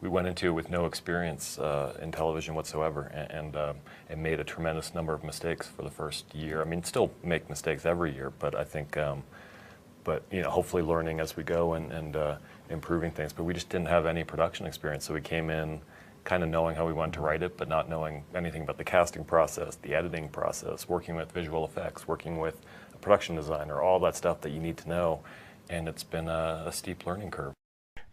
we went into with no experience in television whatsoever, and made a tremendous number of mistakes for the first year. I mean, still make mistakes every year, but I think, but hopefully learning as we go and improving things. But we just didn't have any production experience, so we came in kind of knowing how we wanted to write it, but not knowing anything about the casting process, the editing process, working with visual effects, working with a production designer, all that stuff that you need to know. And it's been a steep learning curve.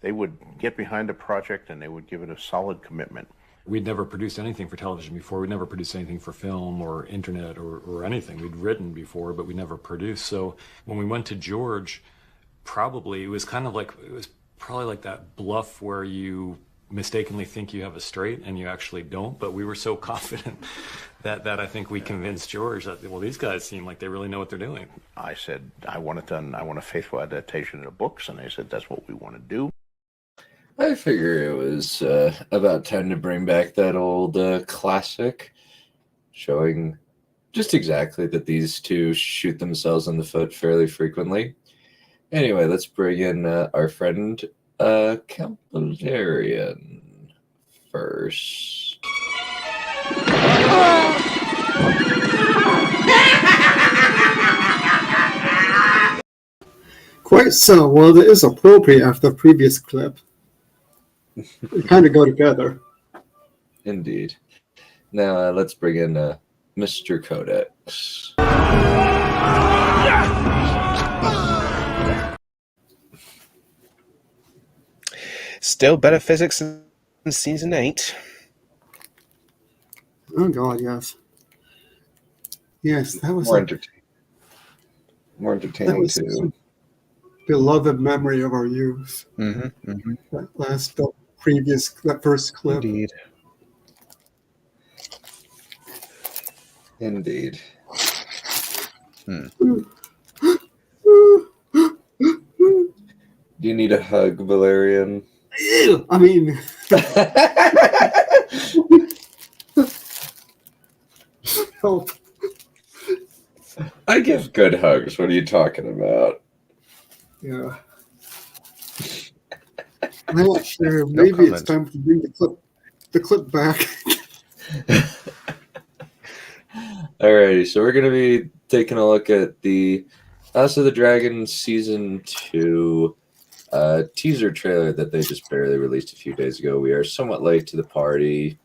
They would get behind a project and they would give it a solid commitment. We'd never produced anything for television before. We'd never produced anything for film or internet or anything. We'd written before, but we never produced. So when we went to George, it was probably like that bluff where you mistakenly think you have a straight and you actually don't. But we were so confident that I think we convinced George that, well, these guys seem like they really know what they're doing. I said, I want it done. I want a faithful adaptation of the books. And they said, that's what we want to do. I figure it was about time to bring back that old classic, showing just exactly that these two shoot themselves in the foot fairly frequently. Anyway, let's bring in our friend Perion first. Quite so. Well, it is appropriate after the previous clip. They kind of go together. Indeed. Now let's bring in Mr. Codex. Still better physics than season 8. Oh God, yes. Yes, that was more entertaining too. Beloved memory of our youth. Mm-hmm, mm-hmm. That first clip. Indeed. Do you need a hug, Valerian? I mean, help. I give good hugs. What are you talking about? Yeah. I'm not sure. Maybe it's time to bring the clip back. Alrighty, so we're going to be taking a look at the House of the Dragon Season 2 teaser trailer that they just barely released a few days ago. We are somewhat late to the party,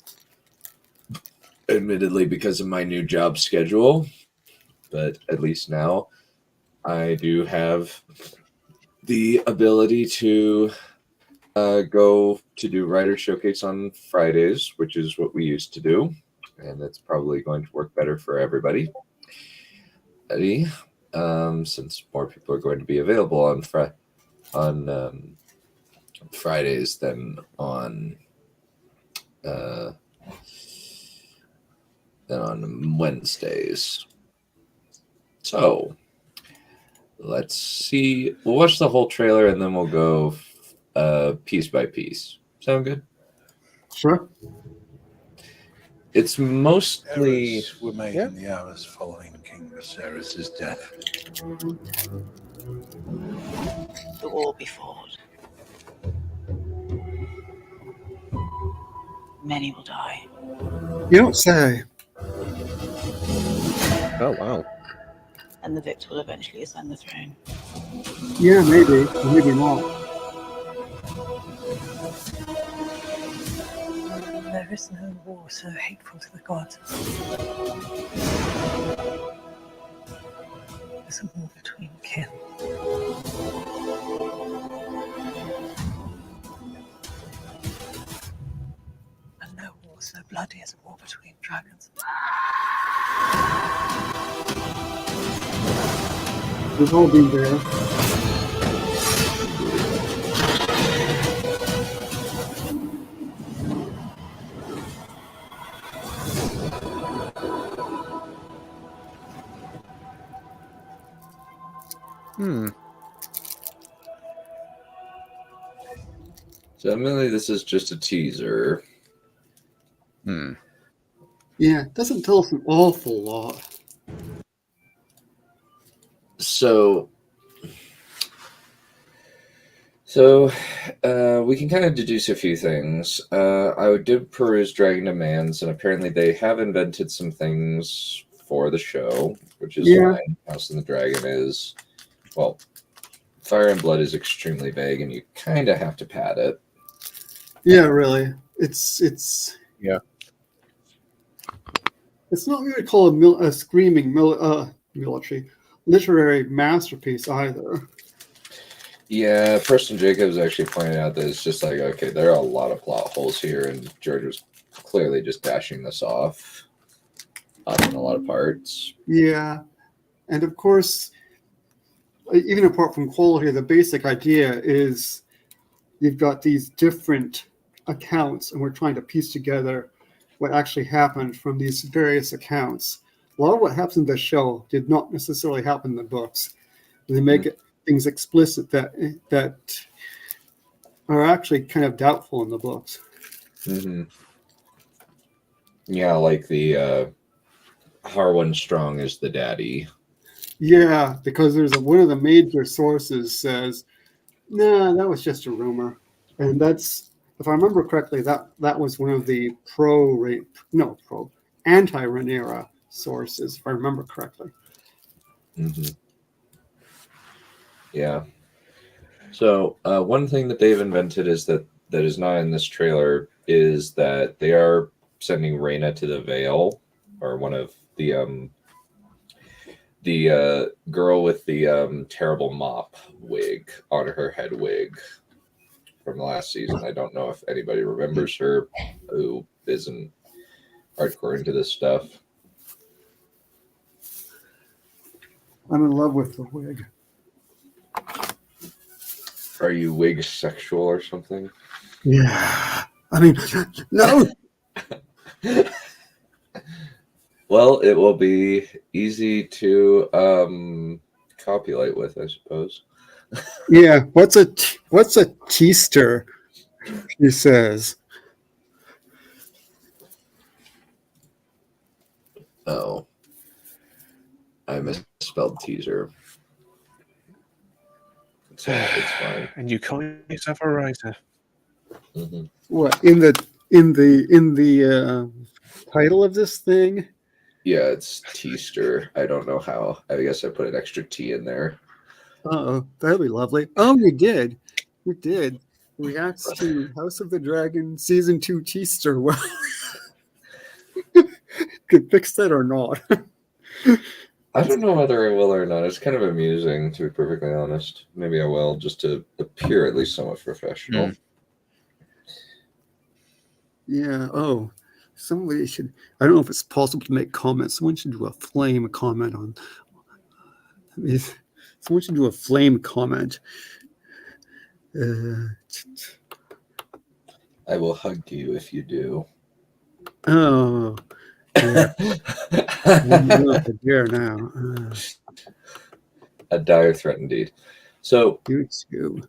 admittedly because of my new job schedule, but at least now I do have the ability to go to do Writer Showcase on Fridays, which is what we used to do, and that's probably going to work better for everybody. Since more people are going to be available on Fridays than on Wednesdays. So let's see. We'll watch the whole trailer and then we'll go piece by piece. Sound good? Sure. It's mostly errors were made in the hours following King Viserys' death. The war be fought. Many will die. You don't say. Oh, wow. And the victor will eventually ascend the throne. Yeah, maybe. Or maybe not. There is no war so hateful to the gods. There's a war between kin. And no war so bloody as a war between dragons. We've all been there. So admittedly, this is just a teaser. Yeah, it doesn't tell us an awful lot. So So, we can kind of deduce a few things. I did peruse Dragon Demands, and apparently they have invented some things for the show, which is Yeah. fine. House of the Dragon is, well, Fire and Blood is extremely vague, and you kind of have to pad it. Yeah, really. It's Yeah. It's not really called a screaming military literary masterpiece either. Yeah, Preston Jacobs actually pointed out that it's just like, okay, there are a lot of plot holes here, and George was clearly just dashing this off in a lot of parts. Yeah, and of course, even apart from quality, the basic idea is you've got these different accounts, and we're trying to piece together what actually happened from these various accounts. A lot of what happens in the show did not necessarily happen in the books. They make things explicit that are actually kind of doubtful in the books. Mm-hmm. Yeah, like the Harwin Strong is the daddy. Yeah, because there's one of the major sources says, "Nah, that was just a rumor," and that's, if I remember correctly, that was one of the anti-Rhaenyra sources, if I remember correctly. Mm-hmm. Yeah. So one thing that they've invented is that is not in this trailer is that they are sending Rhaena to the Vale, or one of the girl with the terrible mop wig on her head wig from the last season. I don't know if anybody remembers her who isn't hardcore into this stuff. I'm in love with the wig. Are you wig sexual or something? Yeah, I mean, no. Well, it will be easy to copulate with, I suppose. Yeah, what's a teaster? He says. Oh, I misspelled teaser. It's fine. And you call yourself a writer. Mm-hmm. What in the title of this thing? Yeah, it's Teaster. I don't know how. I guess I put an extra T in there. Oh, that'd be lovely. Oh, you did. You did. Reacts to House of the Dragon Season 2 teaser. Well, could fix that or not. I don't know whether I will or not. It's kind of amusing, to be perfectly honest. Maybe I will, just to appear at least somewhat professional. Yeah. Oh, somebody should. I don't know if it's possible to make comments. Someone should do a flame comment on. Someone should do a flame comment. I will hug you if you do. Oh. Yeah. There now. A dire threat indeed. So, YouTube.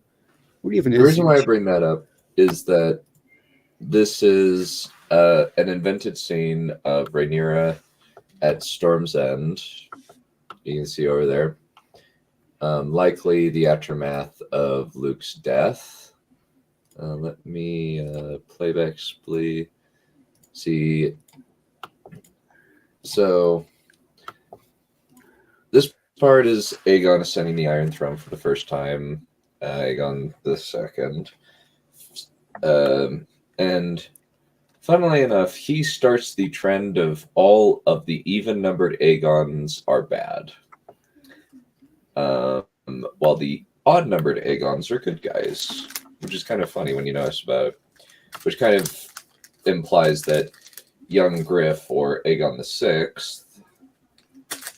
What even the is reason why I YouTube? bring that up is that this is an invented scene of Rhaenyra at Storm's End. You can see over there. Likely the aftermath of Luke's death. Let me playback splee. See. So this part is Aegon ascending the Iron Throne for the first time. Aegon the Second. And funnily enough, he starts the trend of all of the even-numbered Aegons are bad. While the odd-numbered Aegons are good guys, which is kind of funny when you notice about it, which kind of implies that young Griff, or Aegon the Sixth,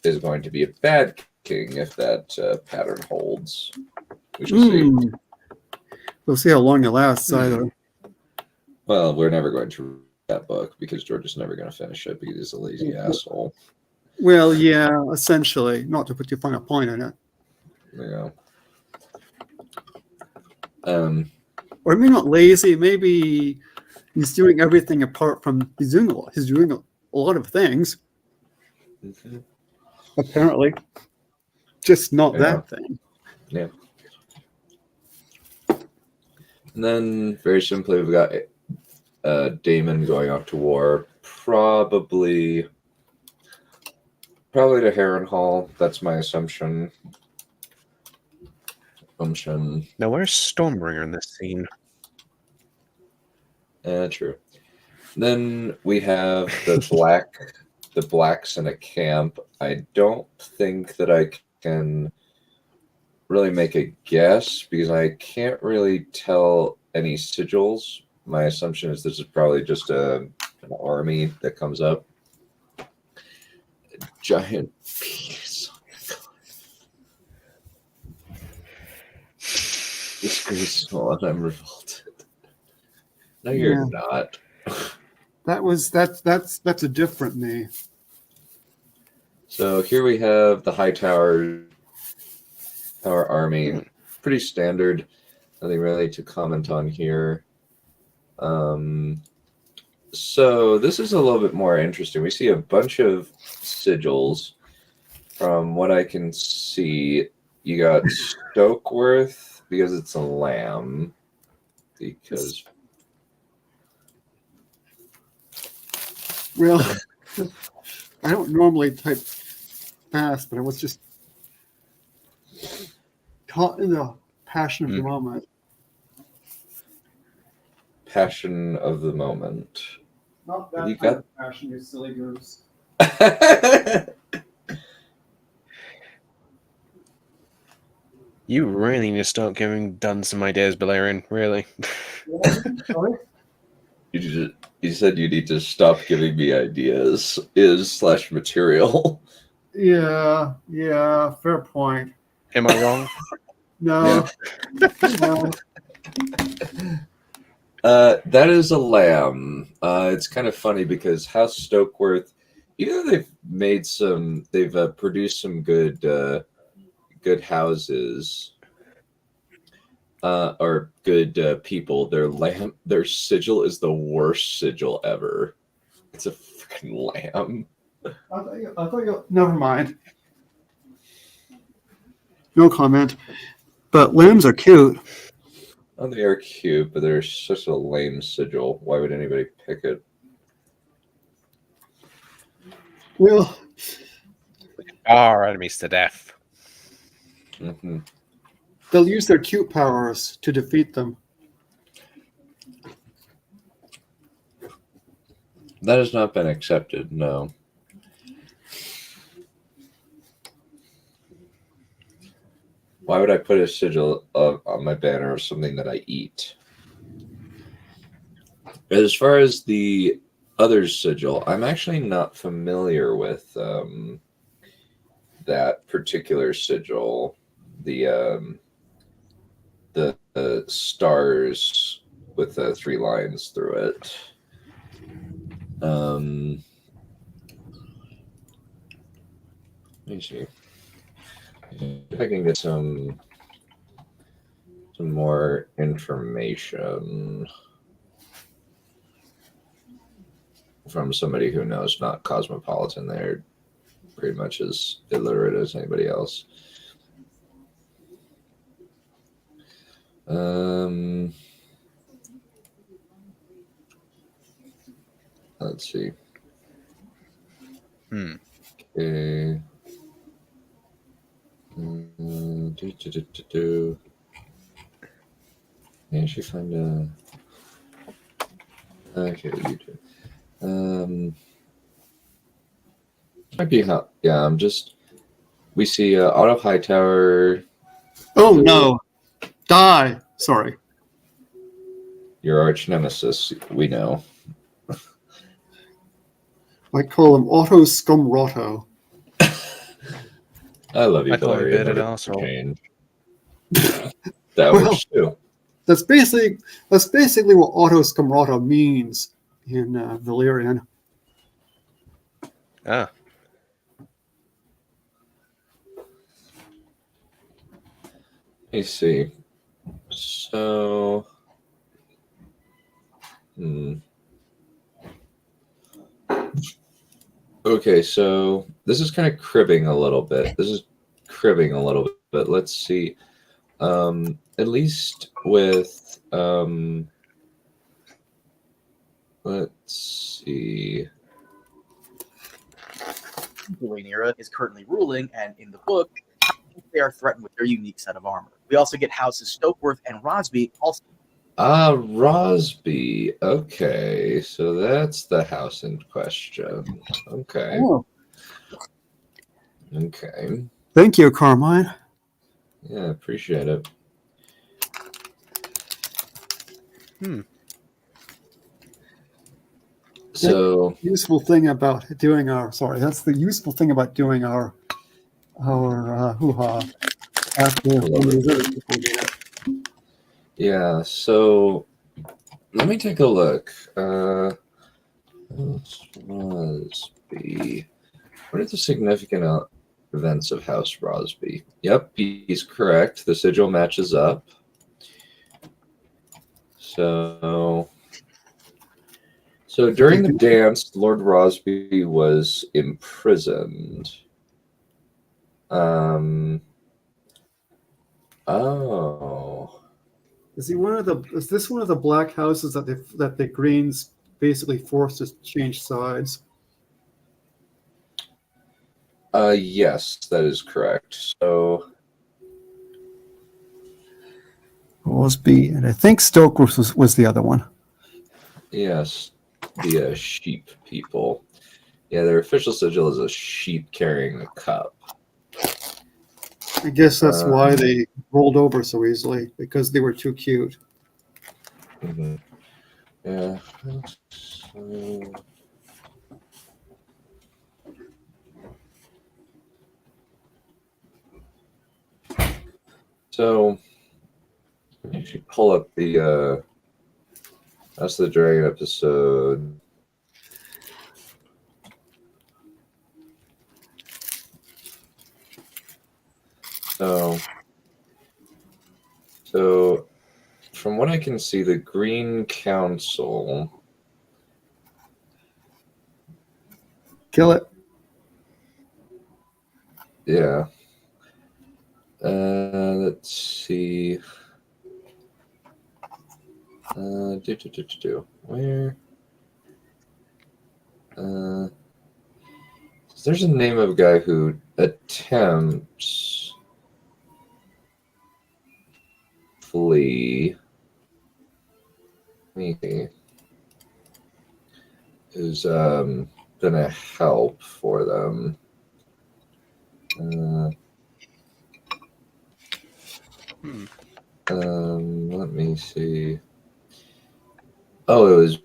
is going to be a bad king if that pattern holds. We shall see. We'll see how long it lasts either. Well, we're never going to read that book because George is never going to finish it because he's a lazy asshole. Well, yeah, essentially. Not to put too fine a point on it. Yeah. Or maybe not lazy. Maybe he's doing everything apart from he's doing a lot of things. Mm-hmm. Apparently, just not that thing. Yeah. And then, very simply, we've got Damon going off to war. Probably to Harrenhal. That's my assumption. Now, where's Stormbringer in this scene? True. Then we have the blacks in a camp. I don't think that I can really make a guess because I can't really tell any sigils. My assumption is this is probably just an army that comes up. A giant penis. Disgraceful, and I'm revolted. No, you're not. That's a different me. So here we have the Hightower army. Pretty standard. Nothing really to comment on here. So this is a little bit more interesting. We see a bunch of sigils. From what I can see, you got Stokeworth because it's a lamb. Because Well, I don't normally type fast, but I was just caught in the passion of the moment. passion of the moment. Not that You kind got- of passion, you silly goose. You really need to start giving Dunn some ideas, Balerion. Really. Sorry? You said you need to stop giving me ideas. / material. Yeah, fair point. Am I wrong? No. No. That is a lamb. It's kind of funny because House Stokeworth, even though they've produced some good houses, or good people. Their sigil is the worst sigil ever. It's a freaking lamb. I thought you. Never mind. No comment. But lambs are cute. Oh, they are cute, but they're such a lame sigil. Why would anybody pick it? Well, Our enemies to death. Mm-hmm. they'll use their cute powers to defeat them. That has not been accepted, no. Why would I put a sigil on my banner of something that I eat? As far as the other sigil, I'm actually not familiar with that particular sigil. The stars with 3 lines through it. Let me see if I can get some more information from somebody who knows, not Cosmopolitan. They're pretty much as illiterate as anybody else. Let's see. Okay. I actually find okay, YouTube. Might be how. Yeah, we see Otto Hightower. Oh no! Die! Sorry. Your arch nemesis. We know. I call him Otto Scumrotto. I love you, I call him Valerian. bearded Never arsehole. change. That Well- works too. That's basically what Otto Scumrotto means in Valyrian. Ah. Let me see. So, okay, so this is kind of cribbing a little bit. Let's see. At least with let's see. Rhaenyra is currently ruling, and in the book, they are threatened with their unique set of armor. We also get houses Stokeworth and Rosby also. Rosby. Okay, so that's the house in question. Okay. Oh, Okay. thank you, Carmine. Yeah, appreciate it. So Useful thing about doing our that's the useful thing about doing our hoo-ha after these other people did it. yeah, so let me take a look. Rosby. What are the significant events of House Rosby? Yep, he's correct. The sigil matches up. So during the dance, Lord Rosby was imprisoned. Oh. Is this one of the black houses that the Greens basically forced to change sides? Yes, that is correct. So Rosby, and I think Stokeworth was the other one. yes, the sheep people. Yeah, their official sigil is a sheep carrying a cup. I guess that's why they rolled over so easily, because they were too cute. Mm-hmm. Yeah. So you should pull up the That's the Dragon episode. So from what I can see, the Green Council. Kill it. Yeah. Let's see. Where? There's a name of a guy who attempts flee. Maybe. Who's gonna help for them. Let me see. Oh, it was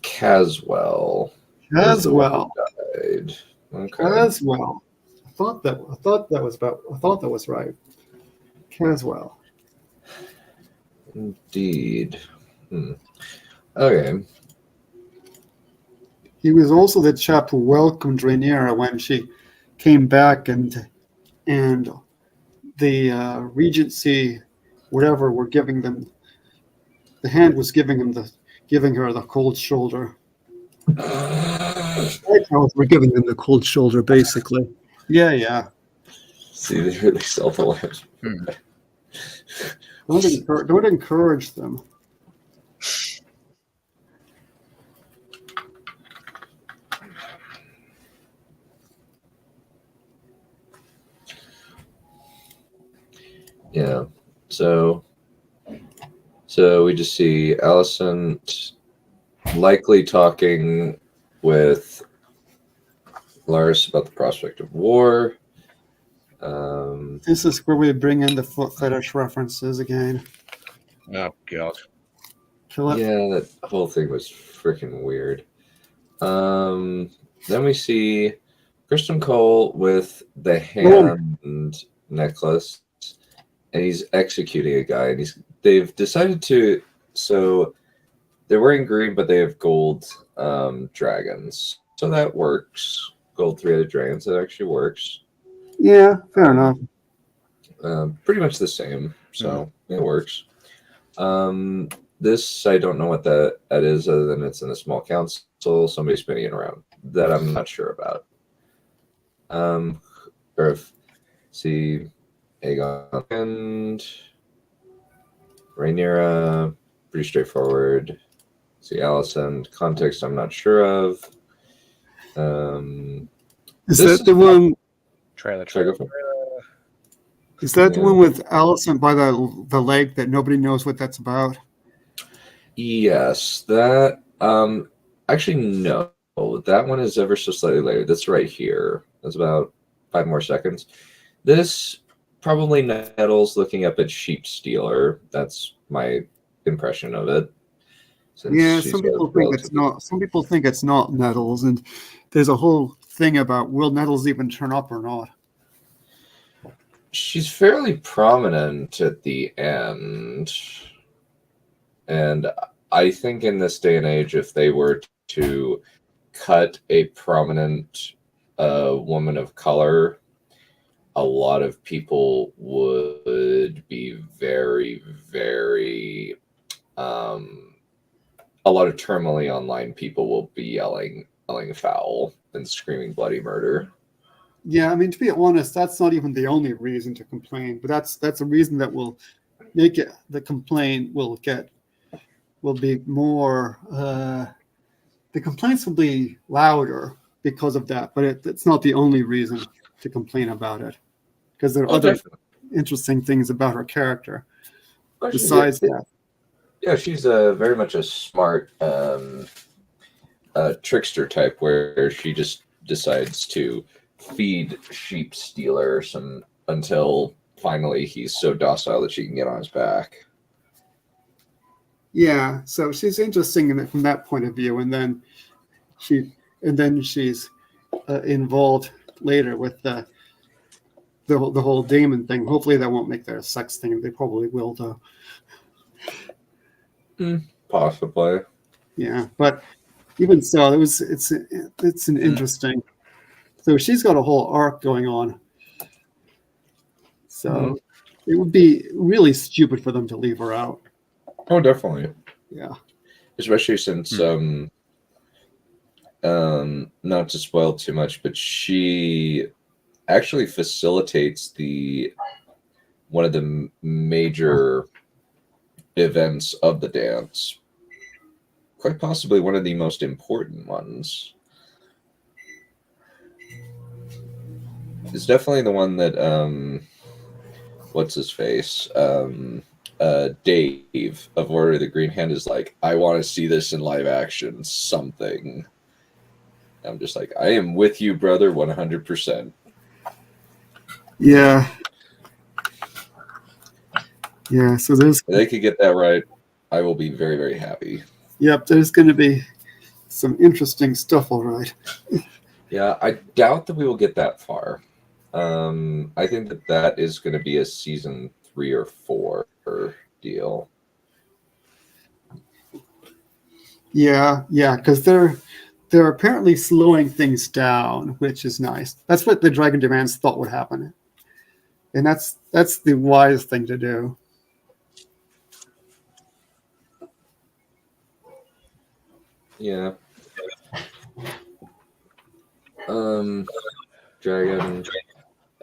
Caswell. Caswell. Died. Okay. Caswell. I thought that was right. Caswell. Indeed. Okay. He was also the chap who welcomed Rhaenyra when she came back, and the Regency, whatever, were giving them. The hand was giving her the cold shoulder. We're giving them the cold shoulder, basically. Yeah. See, they really sell the lamps. Don't encourage them. Yeah. So we just see Allison likely talking with Lars about the prospect of war. This is where we bring in the foot fetish references again. Oh god. Kill it. Yeah, that whole thing was freaking weird. Then we see Kristen Cole with the hand necklace, and he's executing a guy, and they've decided to. So they're wearing green, but they have gold dragons, so that works. Gold three-headed dragons, that actually works. Yeah, fair enough. Pretty much the same, so it works. This, I don't know what that is, other than it's in a small council, somebody spinning it around. That I'm not sure about. Or if, see, Aegon and Rhaenyra, pretty straightforward. See, Allison, context I'm not sure of. Is This that the one? Trailer. Sorry, go for it. Is that the Yeah. one with Allison by the lake that nobody knows what that's about? Yes, that actually no. That one is ever so slightly later. That's right here. That's about 5 more seconds. This probably Nettles looking up at Sheep Stealer. That's my impression of it. Since Yeah, she's some a people think it's relatively- not. Some people think it's not Nettles, and there's a whole thing about will Nettles even turn up or not. She's fairly prominent at the end. And I think in this day and age, if they were to cut a prominent woman of color, a lot of people would be very, very. A lot of terminally online people will be yelling foul and screaming bloody murder. Yeah, I mean, to be honest, that's not even the only reason to complain, but that's a reason that will make it. The complaint will be more. The complaints will be louder because of that, but it's not the only reason to complain about it, because there are other interesting things about her character besides that. Yeah, she's very much a smart trickster type, where she just decides to feed Sheep Stealer some until finally he's so docile that she can get on his back. Yeah, so she's interesting from that point of view, and then she's involved later with the whole Damon thing. Hopefully, that won't make that a sex thing. They probably will, though. Possibly. Yeah, but even so, it's an interesting. So she's got a whole arc going on. So it would be really stupid for them to leave her out. Oh, definitely. Yeah. Especially since not to spoil too much, but she actually facilitates one of the major events of the dance. Quite possibly one of the most important ones. It's definitely the one that what's his face? Dave of Order of the Green Hand is like, I want to see this in live action, something. I'm just like, I am with you, brother, 100%. Yeah. Yeah, so there's... If they could get that right, I will be very, very happy. Yep, there's going to be some interesting stuff, all right. Yeah, I doubt that we will get that far. I think that is going to be a season 3 or 4 deal. Yeah, because they're apparently slowing things down, which is nice. That's what the Dragon Demands thought would happen, and that's the wise thing to do. Yeah. Dragon,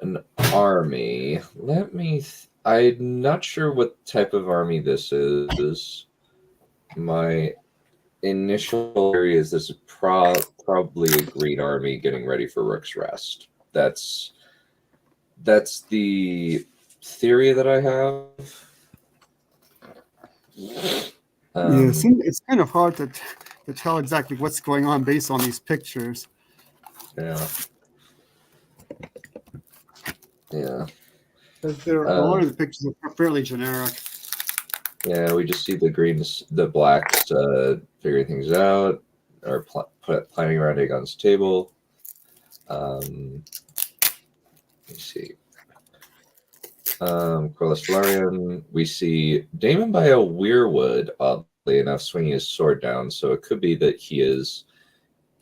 an army. Let me. I'm not sure what type of army this is. My initial theory is this is probably a green army getting ready for Rook's Rest. That's the theory that I have. It's kind of hard to tell exactly what's going on based on these pictures. Yeah. There a lot of the pictures are fairly generic. Yeah, we just see the blacks figuring things out, or planning around Aegon's table. Let me see. Corlys Velaryon. We see Daemon by a weirwood, oddly enough, swinging his sword down, so it could be that he is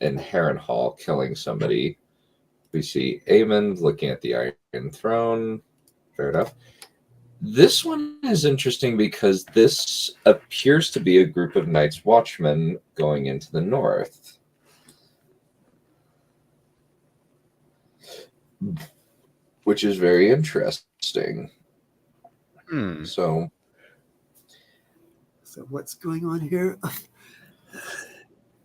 in Harrenhal killing somebody. We see Aemond looking at the Iron Throne. Fair enough. This one is interesting because this appears to be a group of Night's Watchmen going into the north. which is very interesting. Hmm. So what's going on here?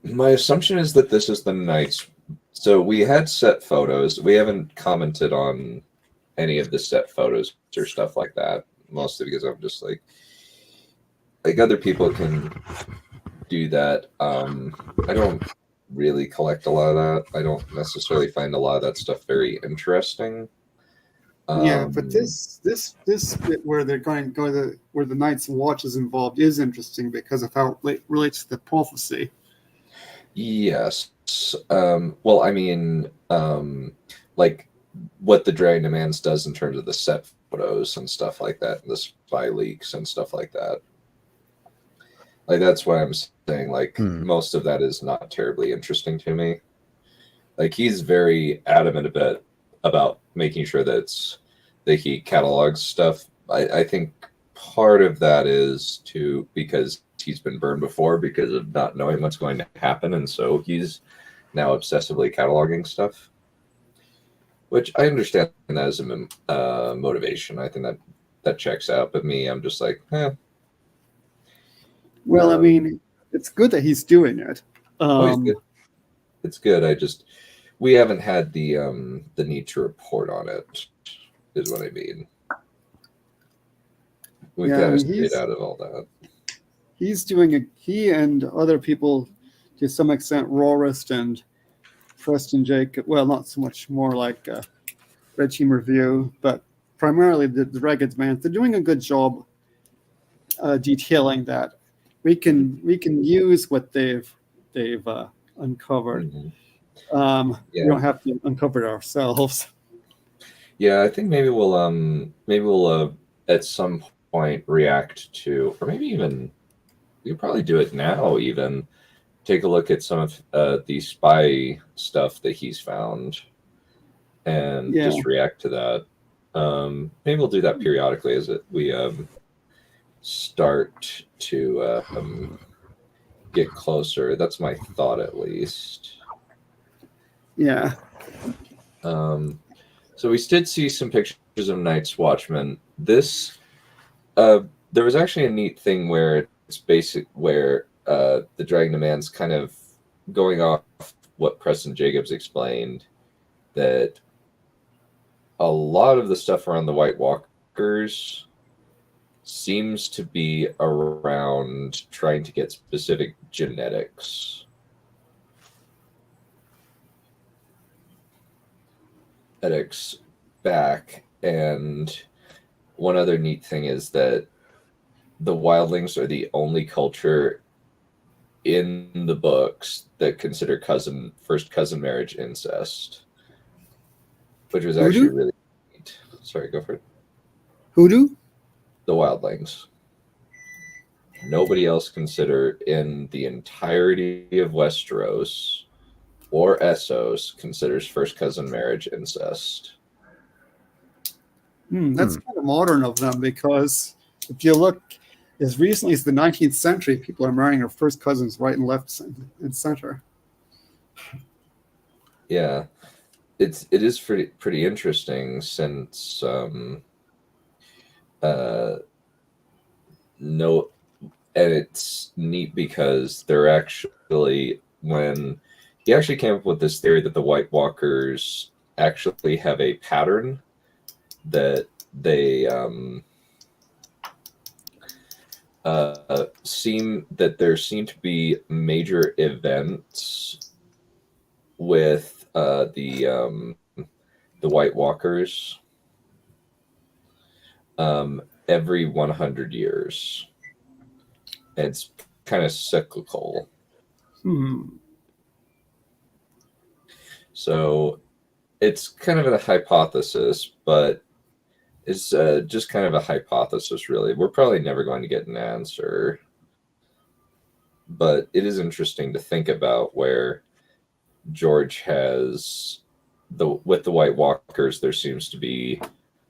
my assumption is that this is the Knights. So we had set photos. We haven't commented on any of the set photos or stuff like that, mostly because I'm just like other people can do that. I don't really collect a lot of that. I don't necessarily find a lot of that stuff very interesting. Yeah, but this bit where they're going to where the Night's Watch is involved is interesting because of how it relates to the prophecy. Yes. Well, I mean, like what the Dragon Demands does in terms of the set photos and stuff like that, and the spy leaks and stuff like that. Like that's why I'm saying like most of that is not terribly interesting to me. Like he's very adamant about making sure that he catalogs stuff. I think part of that is because he's been burned before because of not knowing what's going to happen, and so he's now obsessively cataloging stuff. Which I understand that as a motivation. I think that checks out. But me, I'm just like, eh. Well, I mean, it's good that he's doing it. He's good. It's good. We haven't had the need to report on it, is what I mean. We've kind of stayed out of all that. He's doing he and other people, to some extent, Rorist and Preston Jacob. Well, not so much more like Red Team Review, but primarily the Dragons Man. They're doing a good job detailing that. We can use what they've uncovered. Mm-hmm. We don't have to uncover it ourselves. Yeah, I think maybe we'll at some point react to, or maybe even we could probably do it now. Even take a look at some of the spy stuff that he's found, and just react to that. Maybe we'll do that periodically as we start to get closer. That's my thought, at least. Yeah. So we did see some pictures of Night's Watchmen. This, there was actually a neat thing where the Dragon Demands kind of going off what Preston Jacobs explained, that a lot of the stuff around the White Walkers seems to be around trying to get specific genetics. Back. And one other neat thing is that the wildlings are the only culture in the books that consider first cousin marriage incest, which was actually really neat. Sorry, go for it. Who do? The wildlings. Nobody else in the entirety of Westeros or Essos considers first cousin marriage incest. That's kind of modern of them, because if you look as recently as the 19th century, people are marrying their first cousins right and left and center. Yeah, it is pretty interesting, since and it's neat because they're actually, when he actually came up with this theory that the White Walkers actually have a pattern that they there seem to be major events with the White Walkers every 100 years. It's kind of cyclical. So it's kind of a hypothesis, but it's just kind of a hypothesis, really. We're probably never going to get an answer. But it is interesting to think about where George has with the White Walkers, there seems to be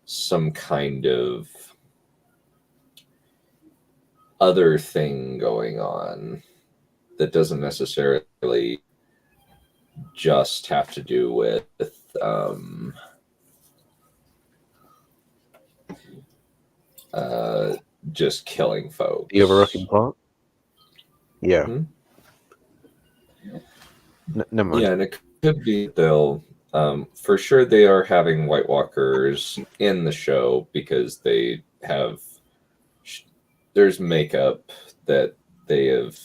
some kind of other thing going on that doesn't necessarily just have to do with just killing folks. The overarching plot. Yeah. Hmm? Never mind. Yeah, and it could be they'll for sure they are having White Walkers in the show because they have there's makeup that they have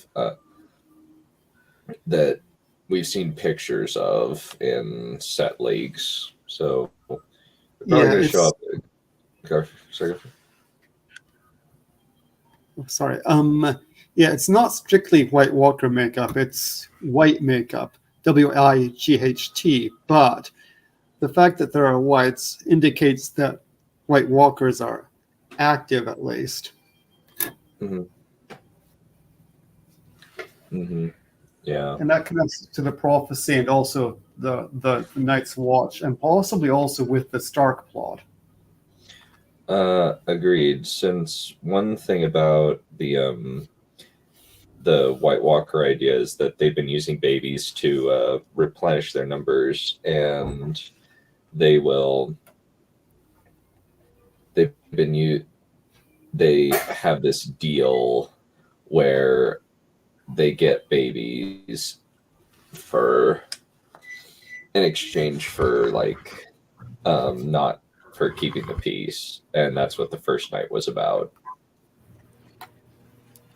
that we've seen pictures of in set leaks. So they're probably going to show up. Sorry. Sorry. Yeah, it's not strictly White Walker makeup. It's white makeup, WIGHT. But the fact that there are whites indicates that White Walkers are active, at least. Mm-hmm. Mm-hmm. Yeah. And that connects to the prophecy and also the Night's Watch, and possibly also with the Stark plot. Agreed. Since one thing about the White Walker idea is that they've been using babies to replenish their numbers, and they have this deal where they get babies in exchange for not for keeping the peace, and that's what the first night was about.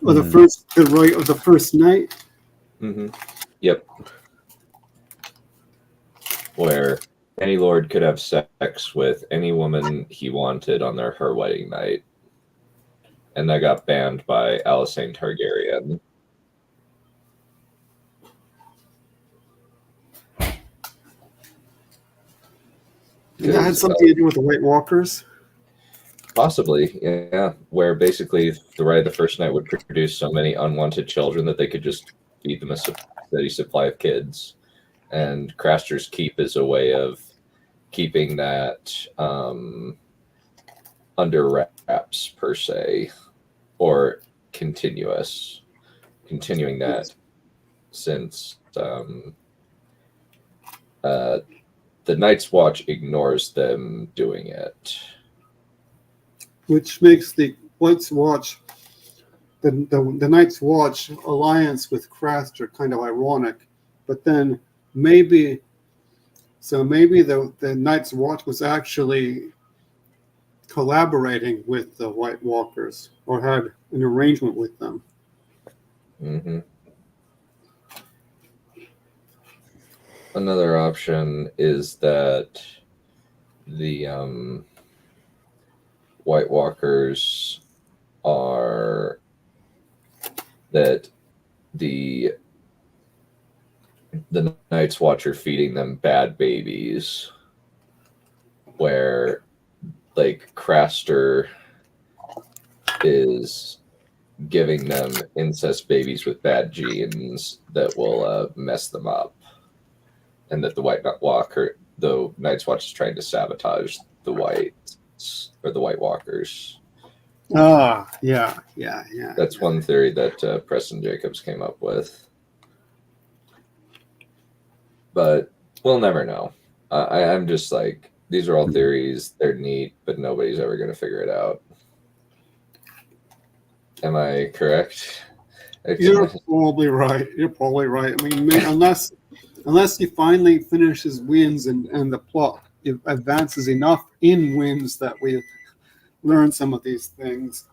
Well, the right of the first night. Mm-hmm. Yep. Where any lord could have sex with any woman he wanted on her wedding night, and that got banned by Alysanne Targaryen. That had something to do with the White Walkers? Possibly, yeah. Where basically the right of the first night would produce so many unwanted children that they could just feed them a steady supply of kids. And Craster's Keep is a way of keeping that under wraps, per se, or continuing that since the Night's Watch ignores them doing it. Which makes the Night's Watch, the Night's Watch alliance with Craster kind of ironic. But then maybe the Night's Watch was actually collaborating with the White Walkers or had an arrangement with them. Mm-hmm. Another option is that the White Walkers are that the Night's Watch are feeding them bad babies, where Craster is giving them incest babies with bad genes that will mess them up, and that the Night's Watch is trying to sabotage the Whites or the White Walkers. Yeah. That's one theory that Preston Jacobs came up with. But we'll never know. I'm just these are all theories. They're neat, but nobody's ever going to figure it out. Am I correct? You're probably right. I mean, unless he finally finishes Wins and the plot advances enough in Wins that we learn some of these things.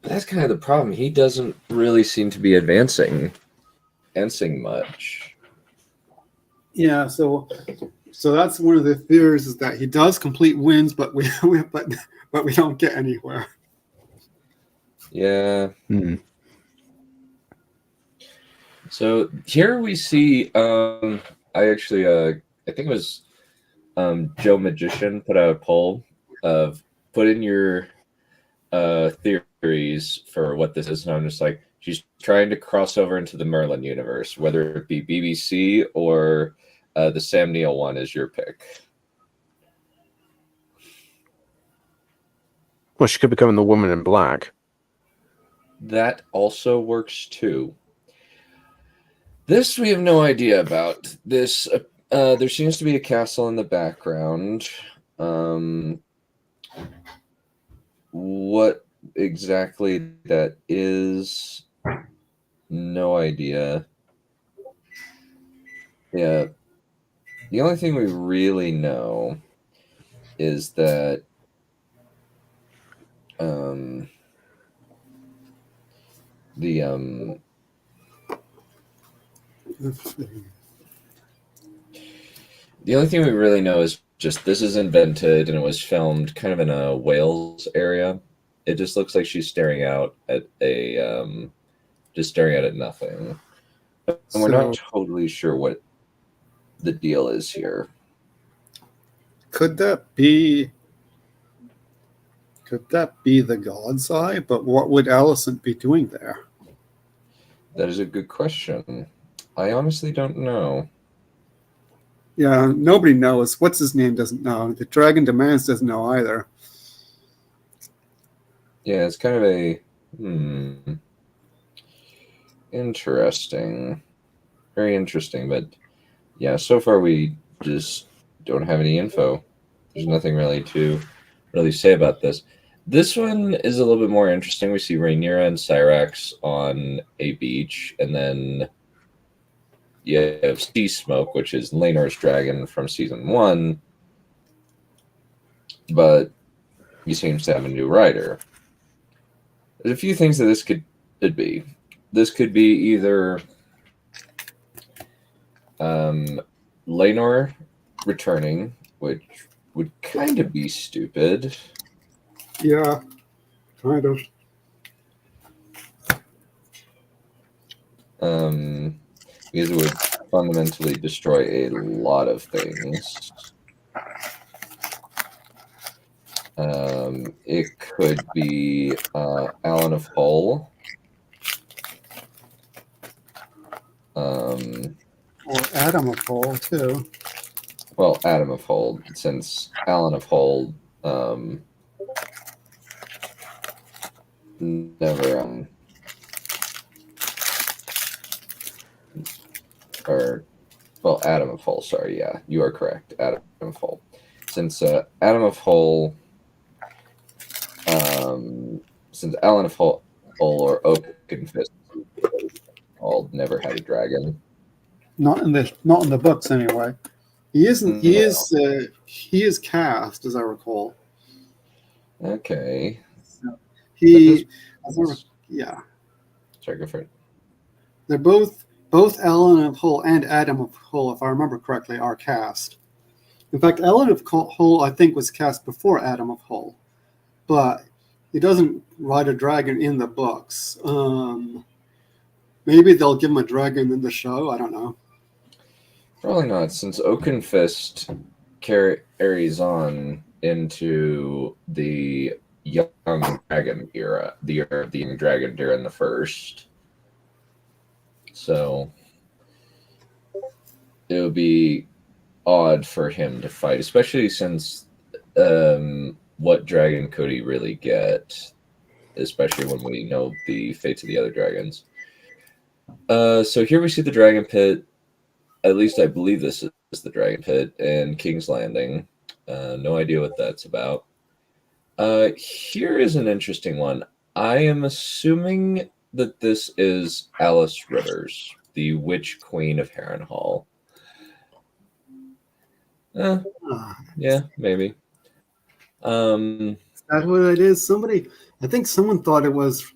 That's kind of the problem. He doesn't really seem to be advancing much. Yeah, so that's one of the fears, is that he does complete Wins, but we don't get anywhere. Yeah. So here we see, I think it was Joe Magician put out a poll of put in your theories for what this is. And I'm just she's trying to cross over into the Merlin universe, whether it be BBC or the Sam Neill one is your pick. Well, she could become the Woman in Black. That also works too. This we have no idea about. This there seems to be a castle in the background, What exactly that is, no idea. Yeah. The only thing we really know is that the only thing we really know is just this is invented and it was filmed kind of in a Wales area. It just looks like she's staring out at just staring out at nothing. And we're not totally sure what the deal is here. Could that be the God's Eye? But what would Alicent be doing there? That is a good question. I honestly don't know. Yeah, nobody knows. What's his name doesn't know. The Dragon Demands doesn't know either. Yeah, it's kind of a interesting. Very interesting, but yeah, so far we just don't have any info. There's nothing really to say about this. This one is a little bit more interesting. We see Rhaenyra and Syrax on a beach, and then you have Sea Smoke, which is Laenor's dragon from season 1, but he seems to have a new rider. There's a few things that this could be. This could be either Laenor returning, which would kind of be stupid. Yeah, kind of. Because it would fundamentally destroy a lot of things. It could be Alan of Hull. Or Adam of Hull, too. Well, Adam of Hull, since Alan of Hull never Adam of Hull, sorry, yeah, you are correct, Adam of Hull. Since Adam of Hull, since Alan of Hull or Oakenfist all never had a dragon. Not in the books anyway. He isn't. He is cast, as I recall. Okay. Yeah. Sorry, go for it. They're both Alan of Hull and Adam of Hull, if I remember correctly, are cast. In fact, Alan of Hull, I think, was cast before Adam of Hull, but he doesn't ride a dragon in the books. Maybe they'll give him a dragon in the show. I don't know. Probably not, since Oakenfist carries on into the young dragon era, the era of the young dragon during the first. So it would be odd for him to fight, especially since what dragon could he really get, especially when we know the fates of the other dragons. So here we see the dragon pit. At least I believe this is the dragon pit and King's Landing. No idea what that's about. Here is an interesting one. I am assuming that this is Alice Rivers, the Witch Queen of Harrenhal. Yeah, maybe. Is that what it is? I think someone thought it was.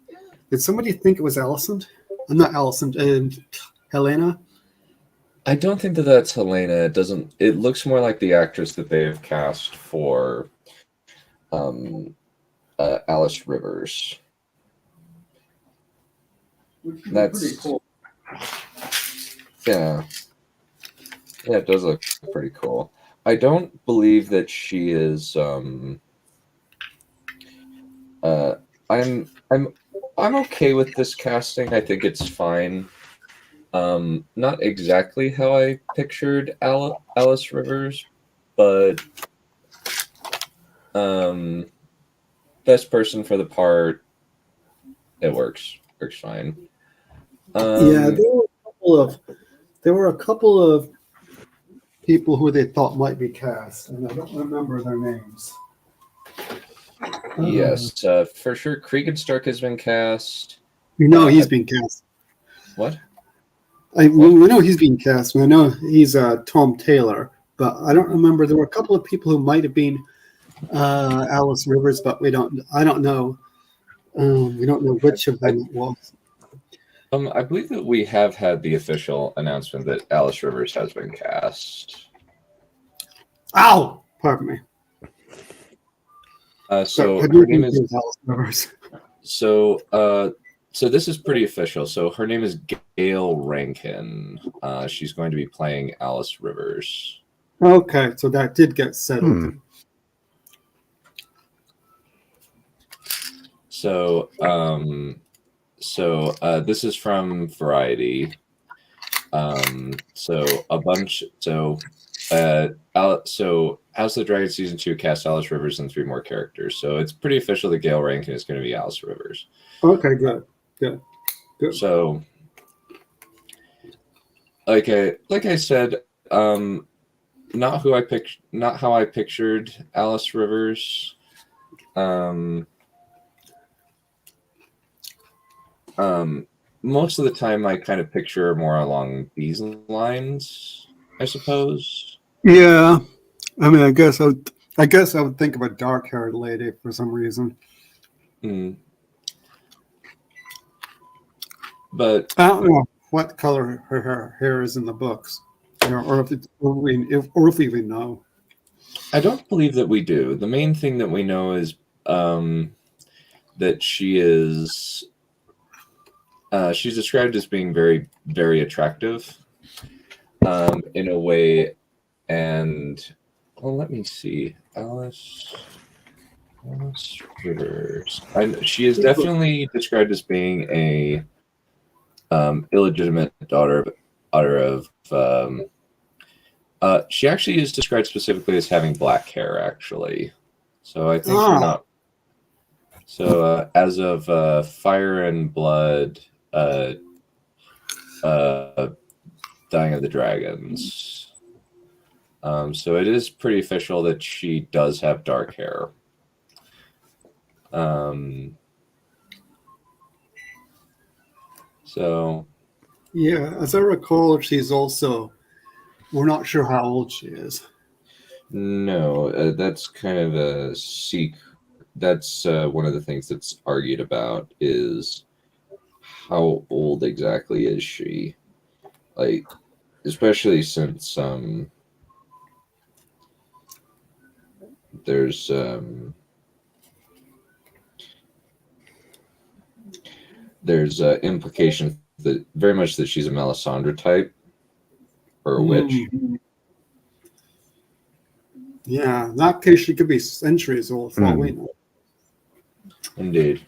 Did somebody think it was Alicent? Not Alicent, and Helena. I don't think that that's Helena. It looks more like the actress that they have cast for Alice Rivers. That's pretty cool. Yeah, it does look pretty cool. I don't believe that she is. I'm okay with this casting. I think it's fine. Not exactly how I pictured Alice Rivers, but best person for the part. It works fine. Yeah, there were a couple of people who they thought might be cast, and I don't remember their names. Yes, for sure. Kriegenstark has been cast. He's being cast. What? We know he's being cast. We know he's Tom Taylor, but I don't remember. There were a couple of people who might have been Alice Rivers, but I don't know. We don't know which of them it was. I believe that we have had the official announcement that Alice Rivers has been cast. Ow! Pardon me. So her her name is Alice Rivers. so this is pretty official. So her name is Gail Rankin. She's going to be playing Alice Rivers. Okay, so that did get settled. So this is from Variety. House of the Dragon Season 2 cast Alice Rivers and 3 more characters. So it's pretty official that Gail Rankin is going to be Alice Rivers. Okay, good. So, like I said, not how I pictured Alice Rivers. Most of the time, I kind of picture her more along these lines, I suppose. Yeah, I mean, I guess I would think of a dark-haired lady for some reason. But I don't know what color her hair is in the books, or if we even know. I don't believe that we do. The main thing that we know is that she is. She's described as being very, very attractive in a way. And, let me see. Alice Rivers. She is definitely described as being a illegitimate daughter of. She actually is described specifically as having black hair, actually. So I think we're not. So as of Fire and Blood, Dying of the Dragons. So it is pretty official that she does have dark hair. So yeah, as I recall, she's also. We're not sure how old she is. No, that's kind of a secret. That's one of the things that's argued about is how old exactly is she? Like, especially since there's implication that very much that she's a Melisandre type or a witch. Yeah, in that case, she could be centuries old for all we know. Indeed.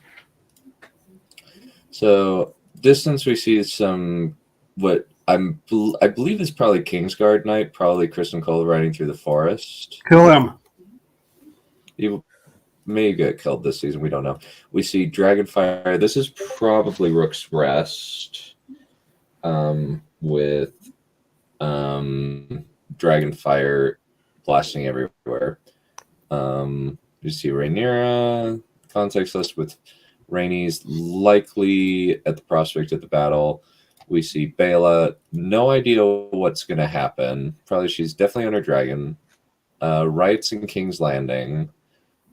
So distance, we see some what I believe is probably Kingsguard Knight, probably Kristen Cole riding through the forest. Kill him. He may get killed this season. We don't know. We see Dragonfire. This is probably Rook's Rest, with Dragonfire blasting everywhere. You see Rhaenyra, context list with Rhaenys likely at the prospect of the battle. We see Bela, no idea what's going to happen. Probably she's definitely on her dragon. Riots in King's Landing.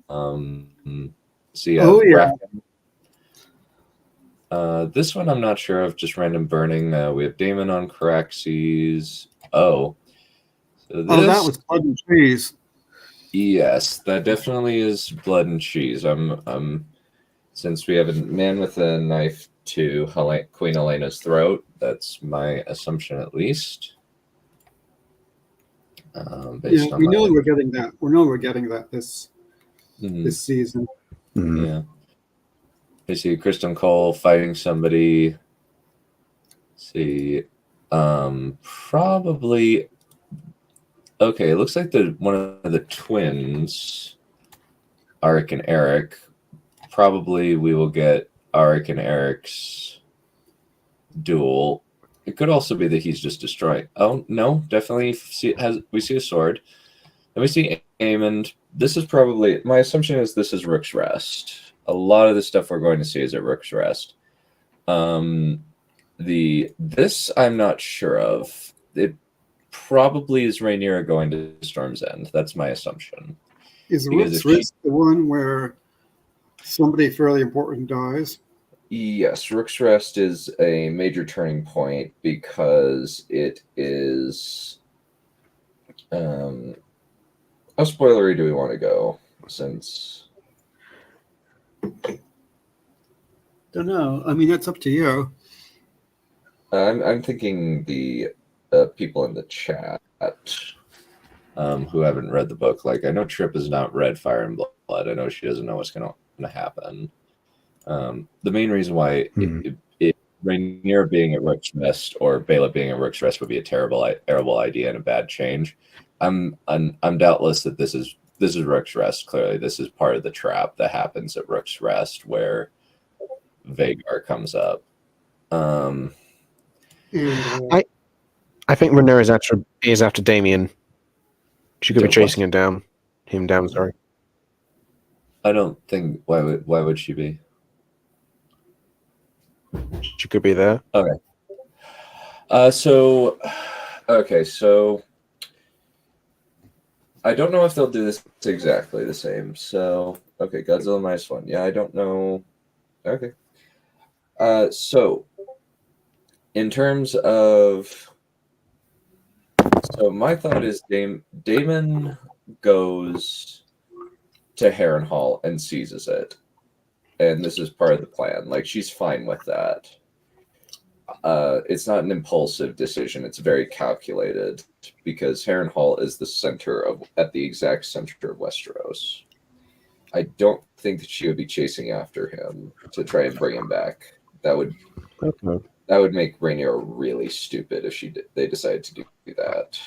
This one I'm not sure of, just random burning. We have Daemon on Caraxes. So that was Blood and Cheese. Yes, that definitely is Blood and Cheese. Since we have a man with a knife to Queen Helena's throat, that's my assumption at least. We know we're getting that. We know we're getting that this season. Yeah. I see Kristen Cole fighting somebody. Probably. Okay, it looks like one of the twins, Arik and Eric. Probably we will get Arik and Eric's duel. It could also be that he's just destroyed. Oh no, definitely we see a sword. Then we see Aemond. This is probably, my assumption is this is Rook's Rest. A lot of the stuff we're going to see is at Rook's Rest. This I'm not sure of. It probably is Rhaenyra going to Storm's End. That's my assumption. Is Because Rook's if she- Rest the one where somebody fairly important dies? Yes, Rook's Rest is a major turning point because it is. How spoilery do we want to go? Since Don't know. I mean, that's up to you. I'm thinking the people in the chat who haven't read the book. Like, I know Trip has not read Fire and Blood. I know she doesn't know what's going to happen. The main reason why Rhaenyra being at Rook's Rest or Baela being at Rook's Rest would be a terrible idea and a bad change. I'm doubtless that this is Rook's Rest. Clearly, this is part of the trap that happens at Rook's Rest where Vhagar comes up. And, I think Rhaenyra is after Damien. She could be chasing him down. Sorry. I don't think. Why would she be? She could be there. Okay. So I don't know if they'll do this exactly the same. So, okay, Godzilla -1. Yeah, I don't know. Okay. So, in terms of... So, my thought is Daemon goes to Harrenhal and seizes it. And this is part of the plan. Like, she's fine with that. It's not an impulsive decision. It's very calculated because Harrenhal is at the exact center of Westeros. I don't think that she would be chasing after him to try and bring him back. That would make Rhaenyra really stupid if they decided to do that.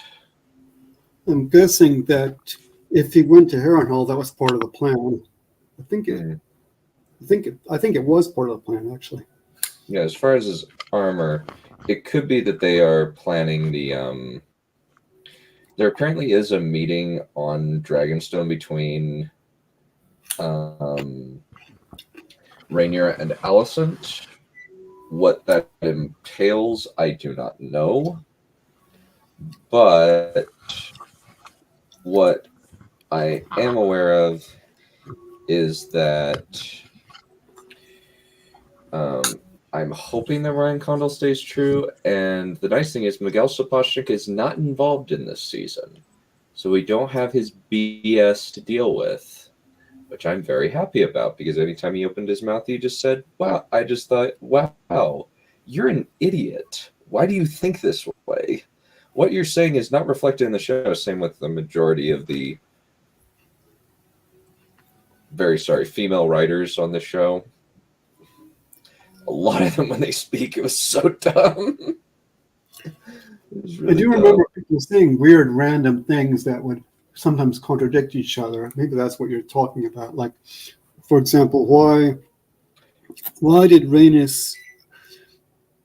I'm guessing that if he went to Harrenhal, that was part of the plan. I think it was part of the plan, actually. Yeah, as far as his armor, it could be that they are planning the there apparently is a meeting on Dragonstone between Rhaenyra and Alicent. What that entails, I do not know. But what I am aware of is that I'm hoping that Ryan Condal stays true. And the nice thing is Miguel Sapochnik is not involved in this season. So we don't have his BS to deal with, which I'm very happy about because anytime he opened his mouth, he just said, wow, I just thought, wow, you're an idiot. Why do you think this way? What you're saying is not reflected in the show. Same with the majority of the female writers on the show. A lot of them, when they speak, it was so dumb. I do remember people saying weird, random things that would sometimes contradict each other. Maybe that's what you're talking about. Like, for example, why did Rhaenys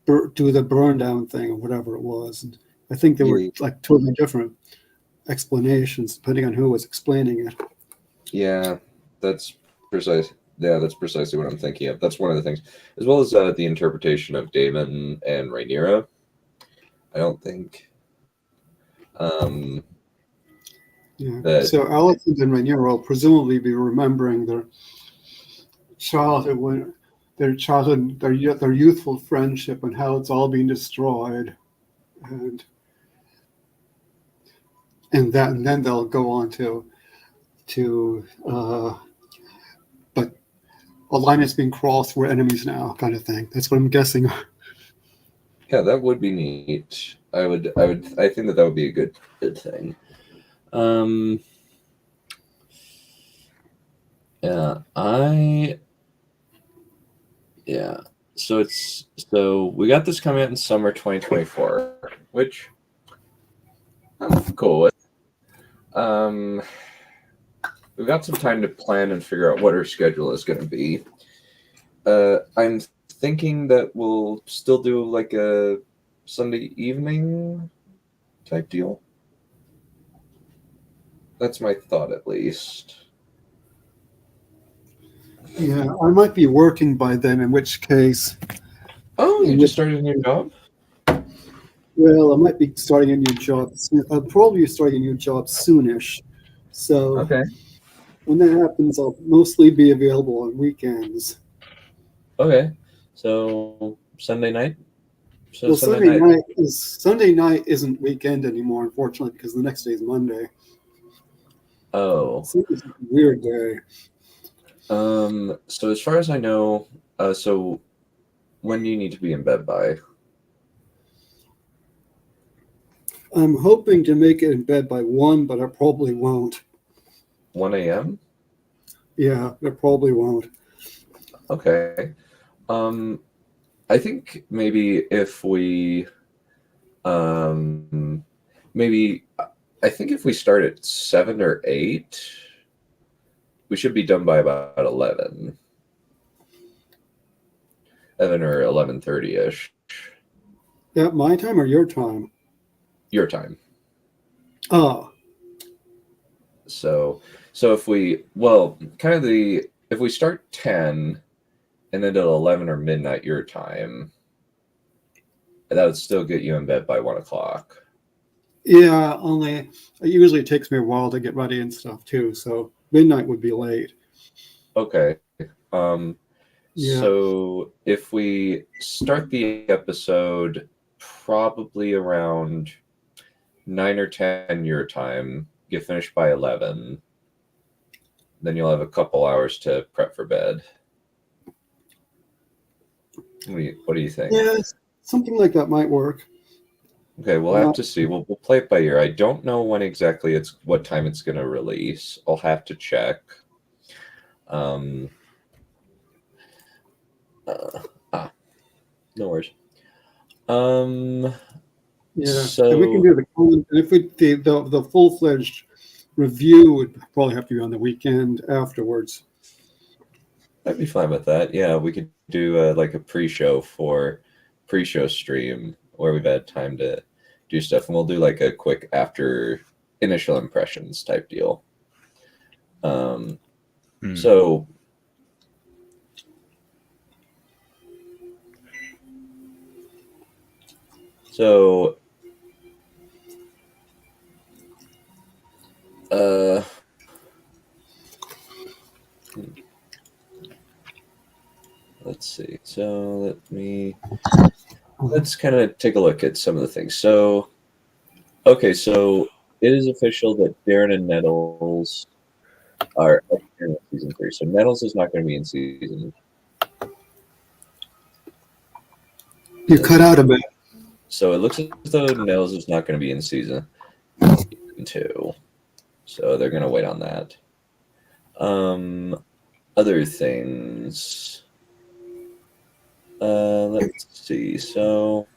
do the burn down thing or whatever it was? And I think there were like totally different explanations depending on who was explaining it. Yeah, that's precise. Yeah, that's precisely what I'm thinking of. That's one of the things, as well as the interpretation of Daemon and Rhaenyra. I don't think. So Alicent and Rhaenyra will presumably be remembering their childhood, their youthful friendship, and how it's all being destroyed, and then they'll go on to but a line has been crossed, we're enemies now, kind of thing. That's what I'm guessing. Yeah, that would be neat. I think that would be a good thing. So we got this coming out in summer 2024, which I'm cool with. We've got some time to plan and figure out what our schedule is going to be. I'm thinking that we'll still do like a Sunday evening type deal. That's my thought, at least. Yeah, I might be working by then, in which case, Oh, you just started a new job? well, I might be starting a new job. I'll probably be starting a new job soonish. So Okay. when that happens, I'll mostly be available on weekends. Okay. So Sunday night? So Well, Sunday night. Sunday night isn't weekend anymore, unfortunately, because the next day is Monday. Oh. So it's a weird day. So as far as I know, so when do you need to be in bed by? I'm hoping to make it in bed by 1, but I probably won't. 1 a.m.? Yeah, I probably won't. Okay. I think maybe if we maybe I think if we start at 7 or 8, we should be done by about 11. 11 or 11:30ish. At my time or your time? Your time. Oh, So if we if we start 10 and then till 11 or midnight your time, that would still get you in bed by 1 o'clock. yeah, only it usually takes me a while to get ready and stuff too, so midnight would be late. Okay. Yeah. So if we start the episode probably around 9 or 10 your time, get finished by 11, then you'll have a couple hours to prep for bed. What do you think? Yeah, something like that might work. Okay, we'll have to see. We'll play it by ear. I don't know when exactly what time it's going to release. I'll have to check. No worries. Yeah, So and we can do if we the full fledged review would probably have to be on the weekend afterwards. I'd be fine with that. Yeah, we could do like a pre-show stream where we've had time to do stuff, and we'll do like a quick after initial impressions type deal. So let's see. So let's kind of take a look at some of the things. So, okay, so it is official that Darren and Nettles are up in season 3. So Nettles is not going to be in season. You cut out a bit. So it looks as though Nettles is not going to be in season 2. So they're going to wait on that. Other things. Let's see. So,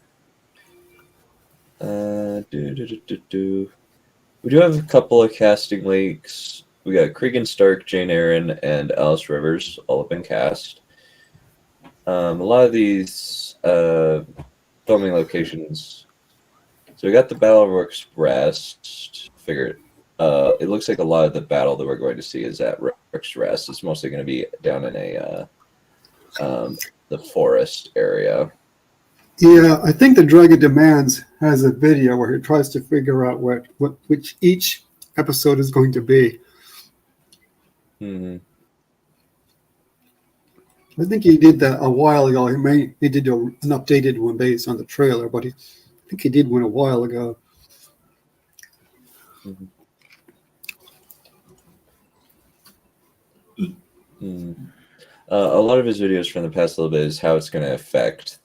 we do have a couple of casting leaks. We got Cregan Stark, Jane Aaron, and Alice Rivers all have been cast. A lot of these filming locations. So we got the Battle of Rook's Rest. Figured it looks like a lot of the battle that we're going to see is at Rook's Rest. It's mostly going to be down in the forest area. Yeah, I think the Dragon Demands has a video where he tries to figure out which each episode is going to be. Mm-hmm. I think he did that a while ago. He did an updated one based on the trailer, but I think he did one a while ago. Mm-hmm. Mm. A lot of his videos from the past little bit is how it's going to affect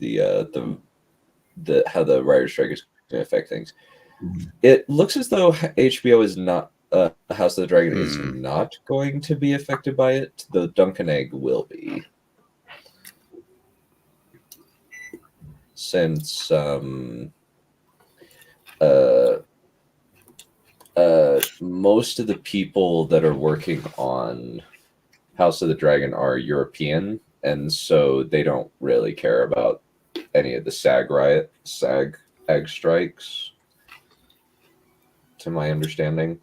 how the writer's strike is going to affect things. It looks as though HBO is not House of the Dragon is not going to be affected by it. The Duncan Egg will be, since most of the people that are working on House of the Dragon are European, and so they don't really care about any of the SAG egg strikes, to my understanding.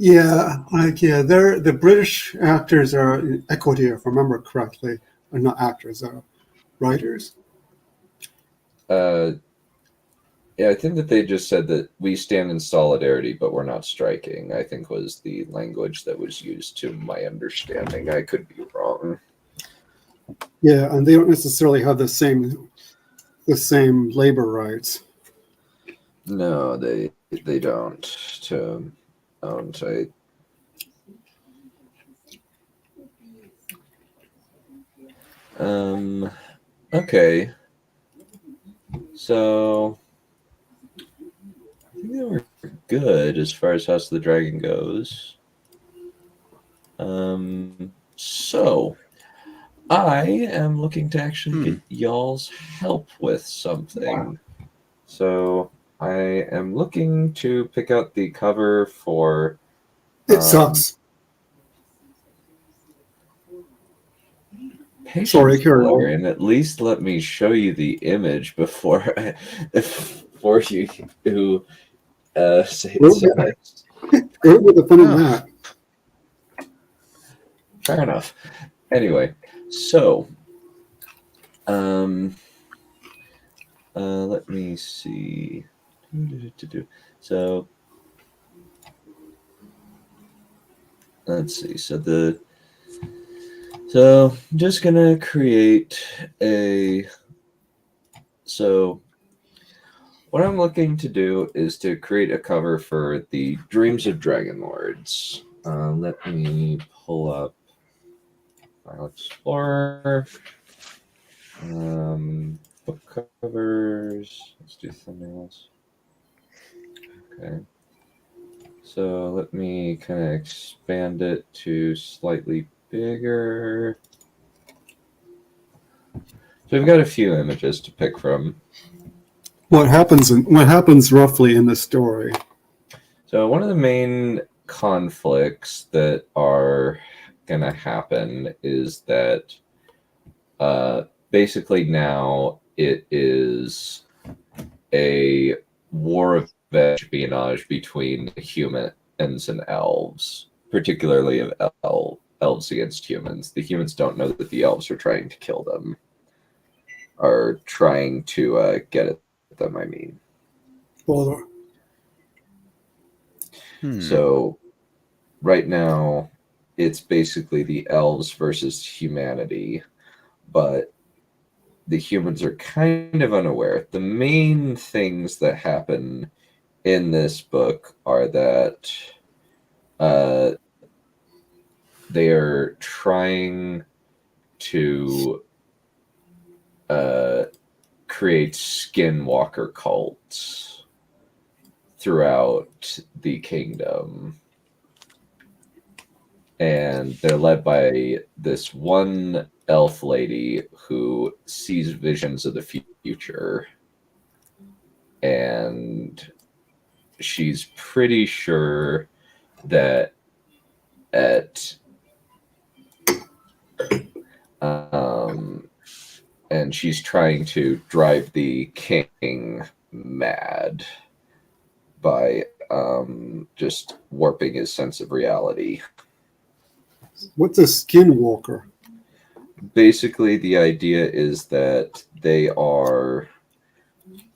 They're the British actors are echoed here, if I remember correctly. Or not actors, writers. Yeah, I think that they just said that we stand in solidarity, but we're not striking, I think was the language that was used to my understanding. I could be wrong. Yeah, and they don't necessarily have the same labor rights. No, they don't. Don't. Okay. So I think they were good as far as House of the Dragon goes. So I am looking to actually get y'all's help with something. So I am looking to pick out the cover for. It sucks. Sorry, carry on. and at least let me show you the image before you say it sucks. What would the fun in that? Fair enough. Anyway, so let me see. So let's see. So I'm just gonna create a. So what I'm looking to do is to create a cover for the Dreams of Dragonlords. Let me pull up File Explorer. Book covers. Let's do thumbnails. Okay. So let me kind of expand it to slightly bigger. So we've got a few images to pick from. What happens roughly in the story? So one of the main conflicts that are going to happen is that basically now it is a war of espionage between humans and elves, particularly of elves against humans. The humans don't know that the elves are trying to kill them, are trying to get at them, I mean. Well, So right now it's basically the elves versus humanity, but the humans are kind of unaware. The main things that happen in this book are that they are trying to create skinwalker cults throughout the kingdom. And they're led by this one elf lady who sees visions of the future. And she's pretty sure that and she's trying to drive the king mad by just warping his sense of reality. What's a skinwalker? Basically, the idea is that they are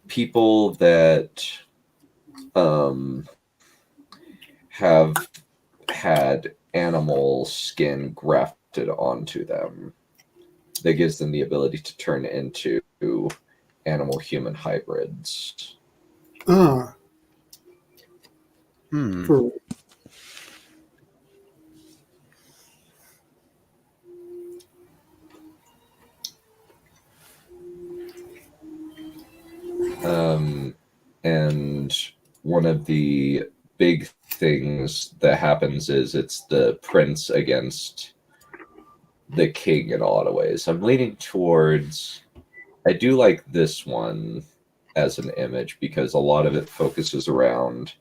people that have had animal skin grafted onto them that gives them the ability to turn into animal-human hybrids. Ah. Hmm. And one of the big things that happens is it's the prince against the king in a lot of ways. I'm leaning towards, I do like this one as an image because a lot of it focuses around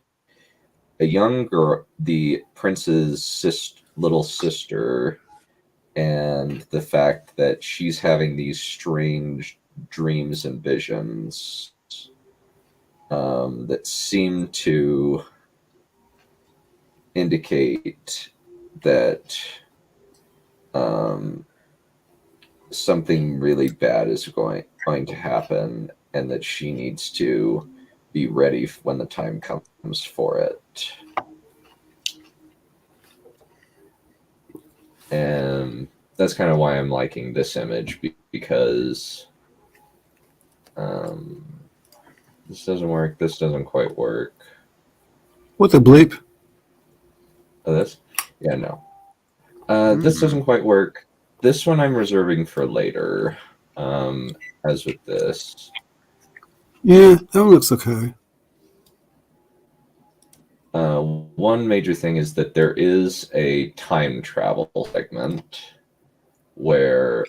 a young girl, the prince's little sister, and the fact that she's having these strange dreams and visions that seem to indicate that something really bad is going to happen, and that she needs to be ready when the time comes for it. And that's kind of why I'm liking this image, because this doesn't work. This doesn't quite work. What the bleep? Oh, this? Yeah, no. This doesn't quite work. This one I'm reserving for later, as with this. Yeah, that one looks okay. One major thing is that there is a time travel segment where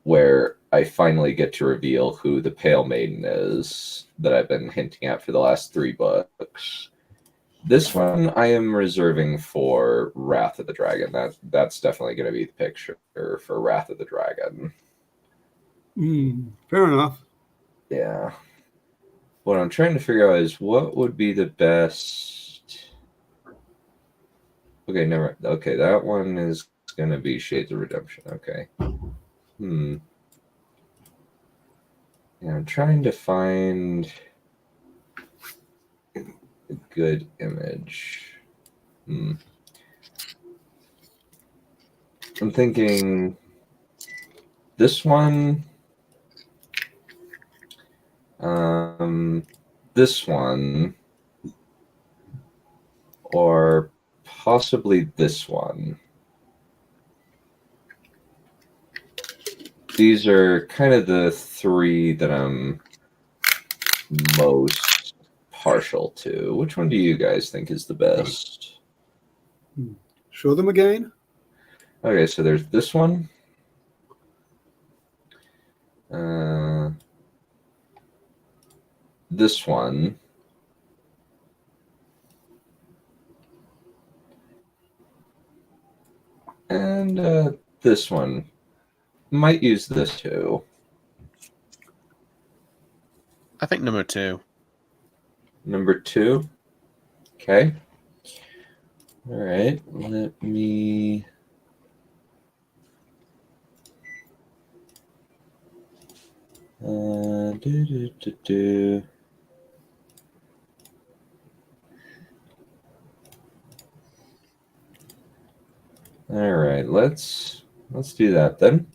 where I finally get to reveal who the Pale Maiden is that I've been hinting at for the last 3 books. This one I am reserving for Wrath of the Dragon. That's definitely going to be the picture for Wrath of the Dragon. Fair enough. Yeah. What I'm trying to figure out is what would be the best. Okay, never. Okay, that one is going to be Shades of Redemption. Okay. Yeah, I'm trying to find a good image. I'm thinking this one. This one, or possibly this one. These are kind of the 3 that I'm most partial to. Which one do you guys think is the best? Show them again. Okay, so there's this one. This one. And this one. Might use this too. I think number 2. Number 2. Okay. All right. Let me. All right, let's do that then.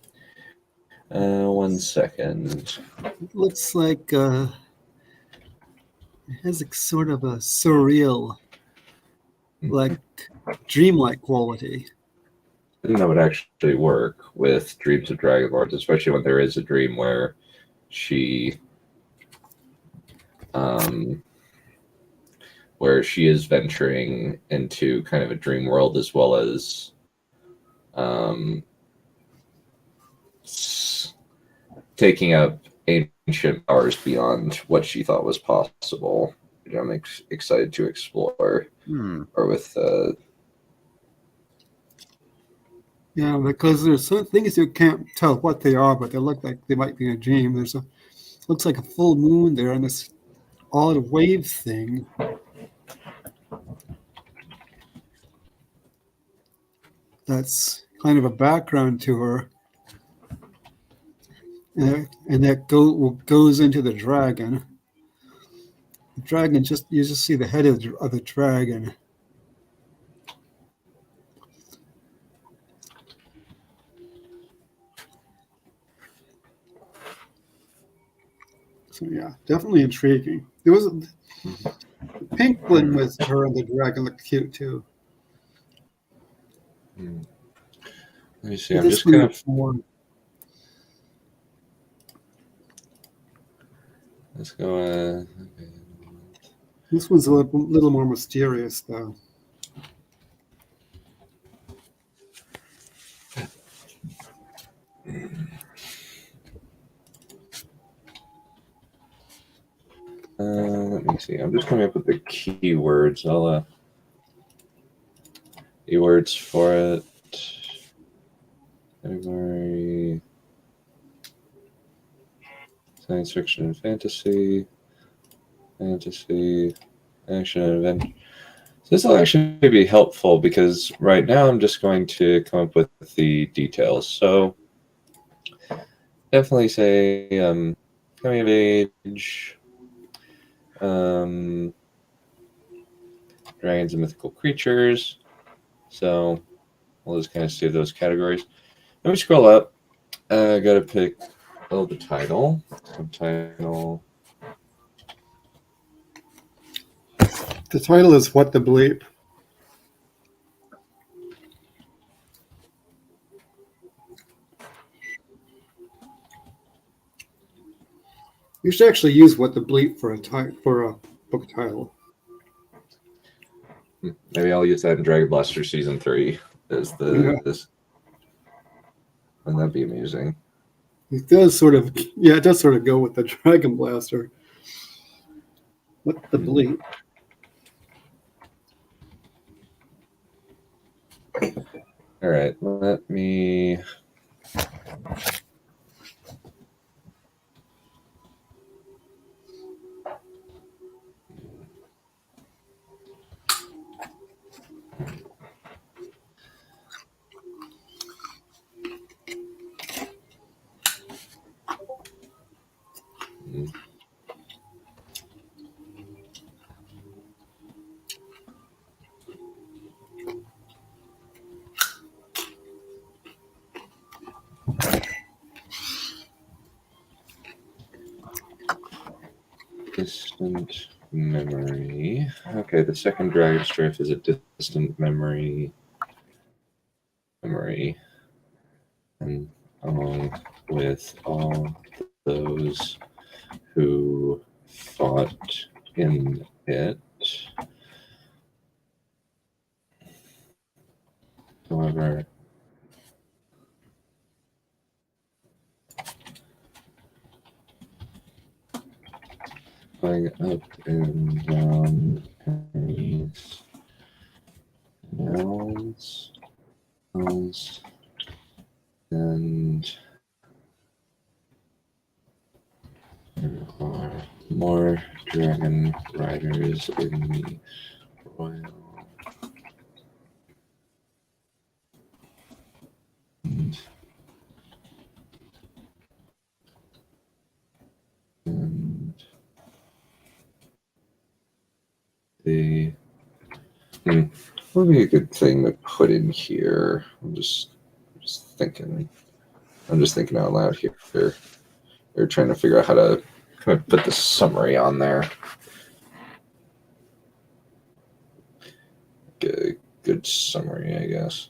1 second. It looks like it has a sort of a surreal, like dreamlike quality. I think that would actually work with Dreams of Dragonlord, especially when there is a dream where she is venturing into kind of a dream world, as well as taking up ancient powers beyond what she thought was possible, which I'm excited to explore. Or with Yeah, because there's some things you can't tell what they are, but they look like they might be in a dream. Looks like a full moon there, and this odd wave thing. That's kind of a background to her, and that goes into the dragon. The dragon you just see the head of the dragon. So yeah, definitely intriguing. There was the pink one with her and the dragon looked cute too. Let me see. I'm just gonna. Let's go. Okay. This one's a little more mysterious, though. Let me see. I'm just coming up with the keywords. Keywords for it. Category. Science fiction and fantasy. Fantasy. Action event. So this will actually be helpful because right now I'm just going to come up with the details. So definitely say coming of age, dragons and mythical creatures. So we'll just kind of save those categories. Let me scroll up. I gotta pick the title. Subtitle. The title is What the Bleep. You should actually use What the Bleep for a book title. Maybe I'll use that in Dragon Blaster Season 3 as this. Wouldn't that be amusing? It does sort of, it does sort of go with the Dragon Blaster. What the bleep? All right, let me. Distant memory. Okay, the second Dragonstrife is a distant memory. And along with all those who fought in it. However, going up and down pennies. Annals, and there are more dragon riders in the royal. And the what would be a good thing to put in here? I'm just thinking. I'm just thinking out loud here. They're trying to figure out how to kind of put the summary on there. Good summary, I guess.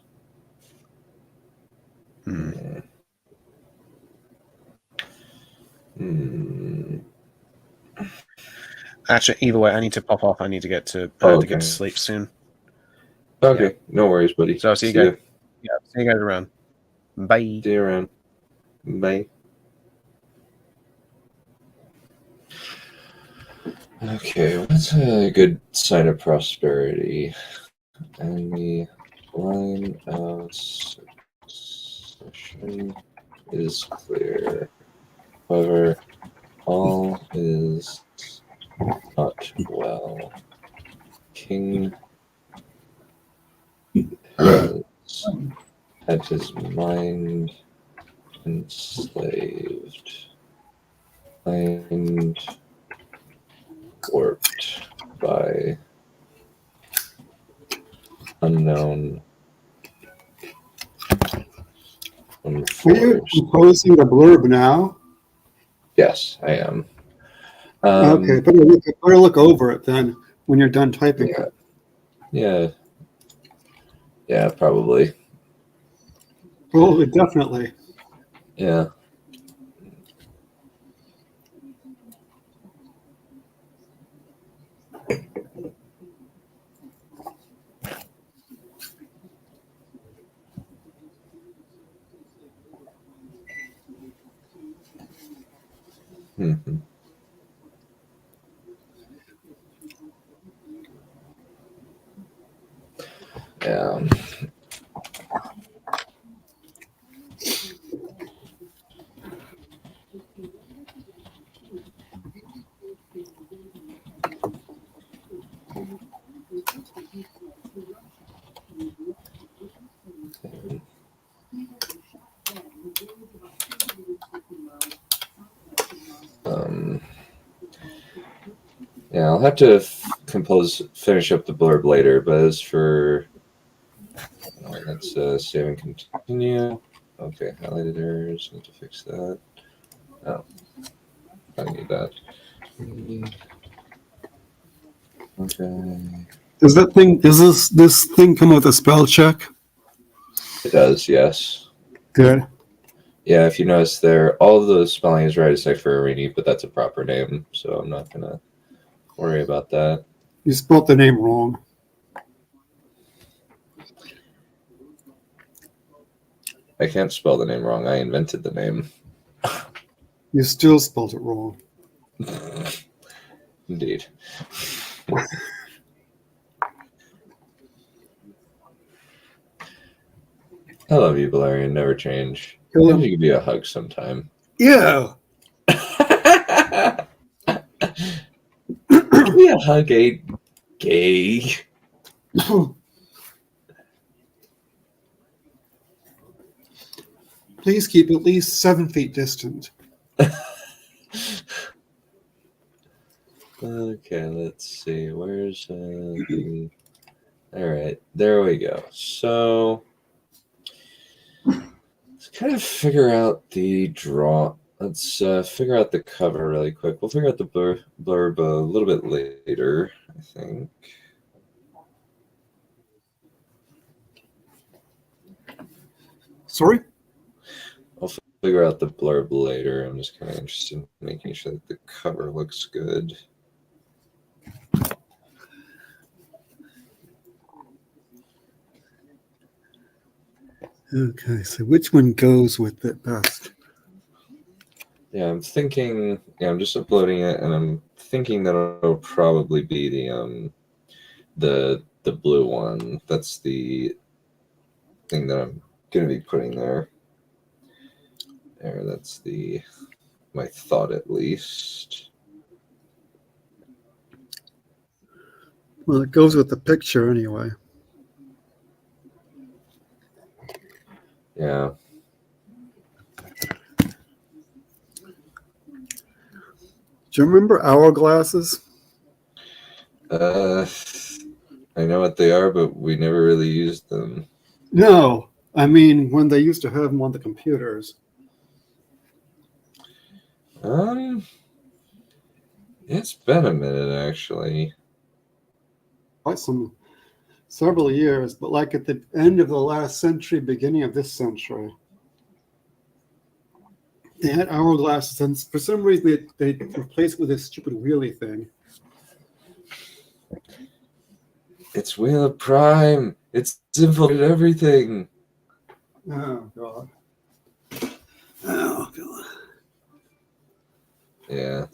Actually, either way, I need to pop off. I need to get to get to sleep soon. Okay, no worries, buddy. So I'll see you guys. Yeah, see you guys around. Bye. See you around. Bye. Okay, what's a good sign of prosperity? Enemy line of succession is clear. However, all is not well. King has had his mind enslaved, and warped by unknown. Are you composing the blurb now? Yes, I am. Okay, better look over it then when you're done typing it. Yeah, probably. Oh, definitely. Yeah. Mm-hmm. Yeah. Yeah, I'll have to finish up the blurb later, but as for... Oh, let's save and continue. Okay, highlighted errors, need to fix that. Oh, I need that. Okay. Does this thing come with a spell check? It does, yes. Good. Yeah, if you notice there, all of the spelling is right except for Arini, but that's a proper name, so I'm not going to worry about that. You spelled the name wrong. I can't spell the name wrong. I invented the name. You still spelled it wrong. Indeed. I love you, Valerian. Never change. I Kill need him. to give you a hug sometime. Yeah. Give me a hug, gay. Please keep at least 7 feet distant. Okay, let's see. Where's the... All right, there we go. So let's kind of figure out the draw. Let's figure out the cover really quick. We'll figure out the blurb a little bit later, I think. Sorry? I'll figure out the blurb later. I'm just kind of interested in making sure that the cover looks good. Okay, so which one goes with it best? Yeah, I'm thinking. Yeah, I'm just uploading it, and I'm thinking that it'll probably be the blue one. That's the thing that I'm gonna be putting there. There, that's my thought at least. Well, it goes with the picture anyway. Yeah. Do you remember hourglasses? I know what they are, but we never really used them. No. I mean, when they used to have them on the computers. It's been a minute actually. Quite several years, but like at the end of the last century, beginning of this century. They had hourglasses, and for some reason they replaced it with this stupid wheelie thing. It's Wheel of Prime. It's infiltrated everything. Oh, God. Oh, God. Yeah.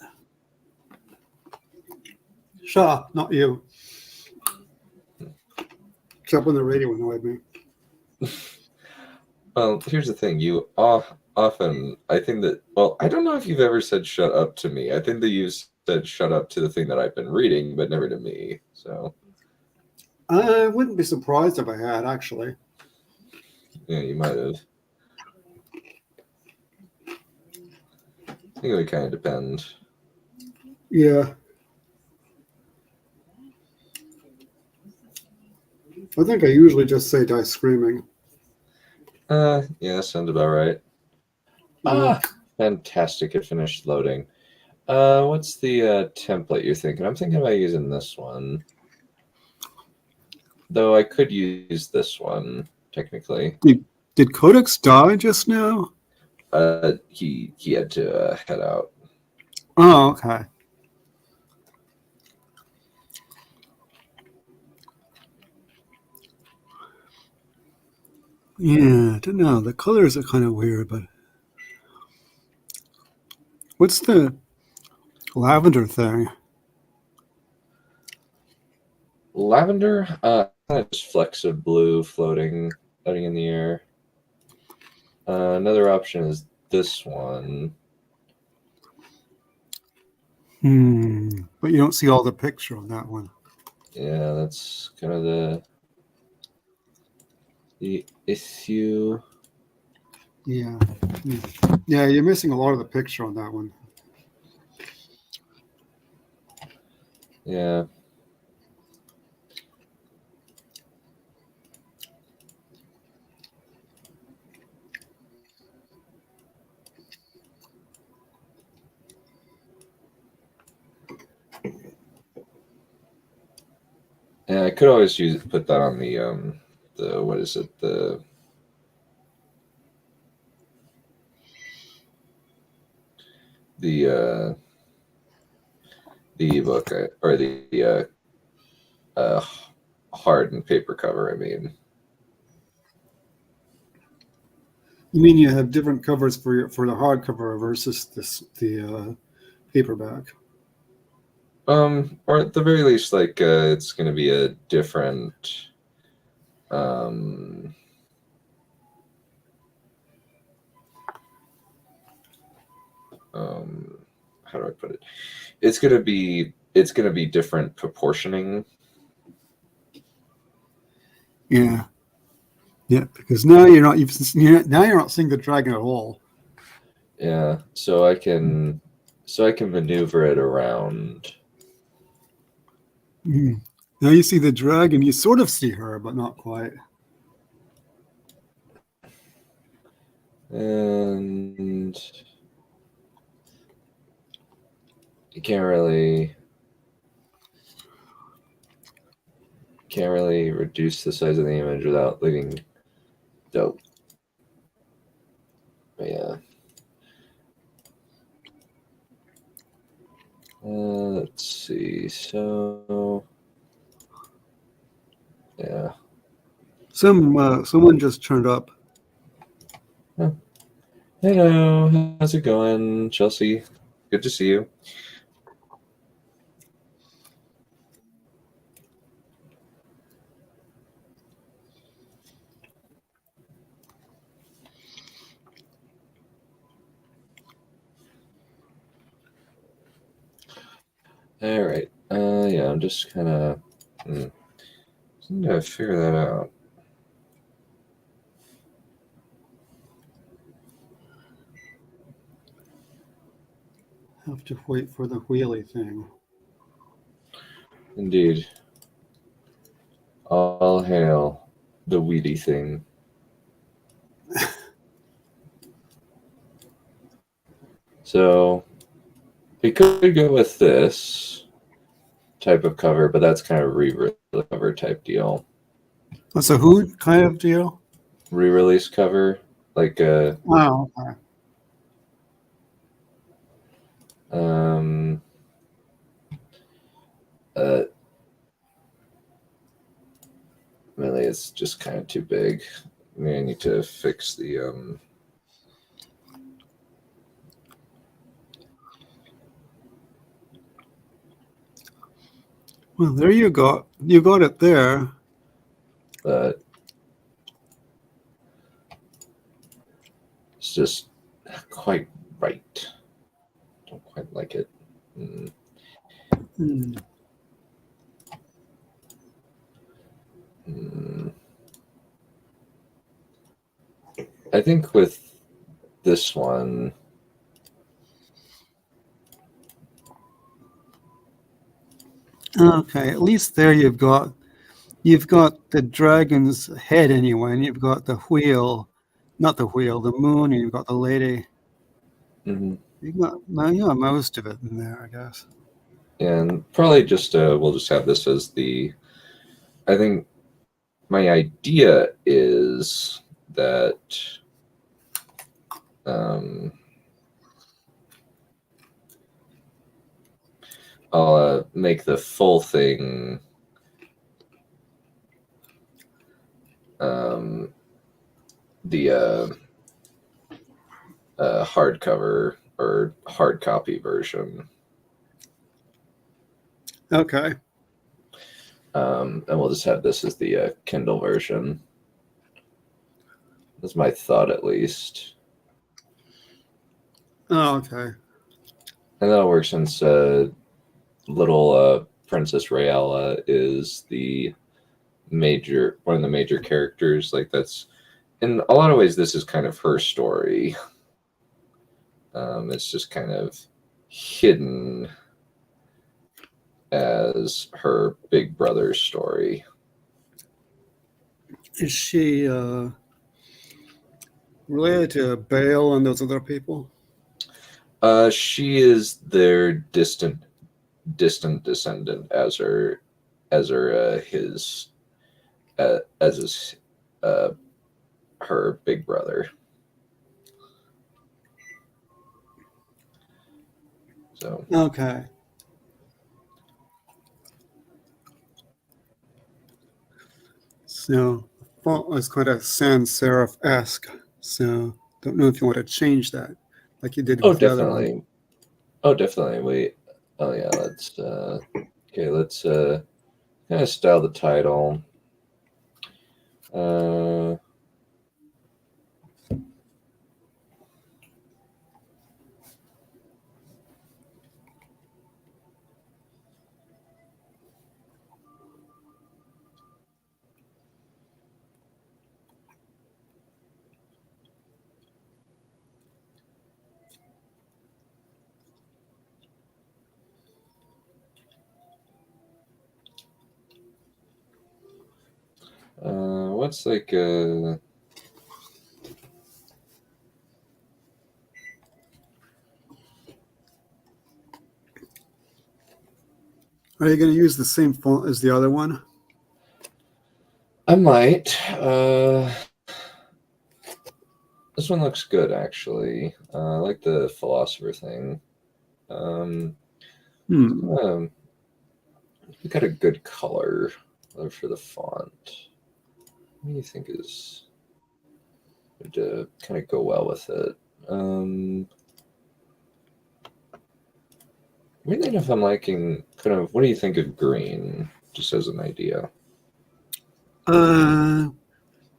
Shut up, not you. Shut up on the radio annoyed me. Well, here's the thing. You often, I think that, well, I don't know if you've ever said shut up to me. I think that you've said shut up to the thing that I've been reading, but never to me. So. I wouldn't be surprised if I had, actually. Yeah, you might have. I think it would kind of depend. Yeah. I think I usually just say die screaming. Yeah, sounds about right. Fantastic. It finished loading. What's the template you're thinking? I'm thinking about using this one. Though I could use this one, technically. Did Codex die just now? He had to head out. Oh, okay. Yeah, I don't know. The colors are kind of weird, but what's the lavender thing? Lavender, kind of just flecks of blue floating in the air. Another option is this one. But you don't see all the picture on that one. Yeah, that's kind of the issue. Yeah. Yeah, you're missing a lot of the picture on that one. Yeah. Yeah, I could always put that on the what is it, the ebook or the hard and paper cover. I mean, You mean you have different covers for the hardcover versus the paperback? Or at the very least, like it's going to be a different. How do I put it? It's going to be different proportioning. Yeah. Yeah, because now you're not seeing the dragon at all. Yeah, so I can maneuver it around. Mm. Now you see the dragon. You sort of see her, but not quite. And you can't really reduce the size of the image without leaving dope. But yeah. Let's see. So yeah. Someone just turned up. Huh. Hello, how's it going, Chelsea? Good to see you. All right. Yeah, I'm just kind of gotta figure that out. Have to wait for the wheelie thing. Indeed. All hail the weedy thing. So we could go with this type of cover, but that's kind of re-release cover type deal. What's a who kind of deal? Re-release cover, like Oh, okay. Really, it's just kind of too big. I mean, I need to fix the Well, there you go. You got it there. but it's just not quite right. Don't quite like it. Hmm. I think with this one, Okay, at least there you've got the dragon's head anyway, and you've got the wheel, not the wheel, the moon, and you've got the lady. mhm. You got most of it in there, I guess. And probably just we'll just have this as the. I think my idea is that I'll make the full thing the hardcover or hard copy version. Okay. And we'll just have this as the Kindle version. That's my thought, at least. Oh, okay. And that'll work since little Princess Rayella is one of the major characters. Like, that's in a lot of ways, this is kind of her story. It's just kind of hidden as her big brother's story. Is she related to Bale and those other people? She is their distant descendant, as her his as is her big brother. So Okay. So the font was kind of sans serif-esque. So don't know if you want to change that, like you did with the other one. definitely. Oh, definitely. Yeah. Let's okay. Let's kind of style the title. What's like Are you going to use the same font as the other one? I might. This one looks good, actually. I like the philosopher thing. We got a good color for the font. What do you think is would kind of go well with it? I don't know if I'm liking kind of. What do you think of green? Just as an idea. We'll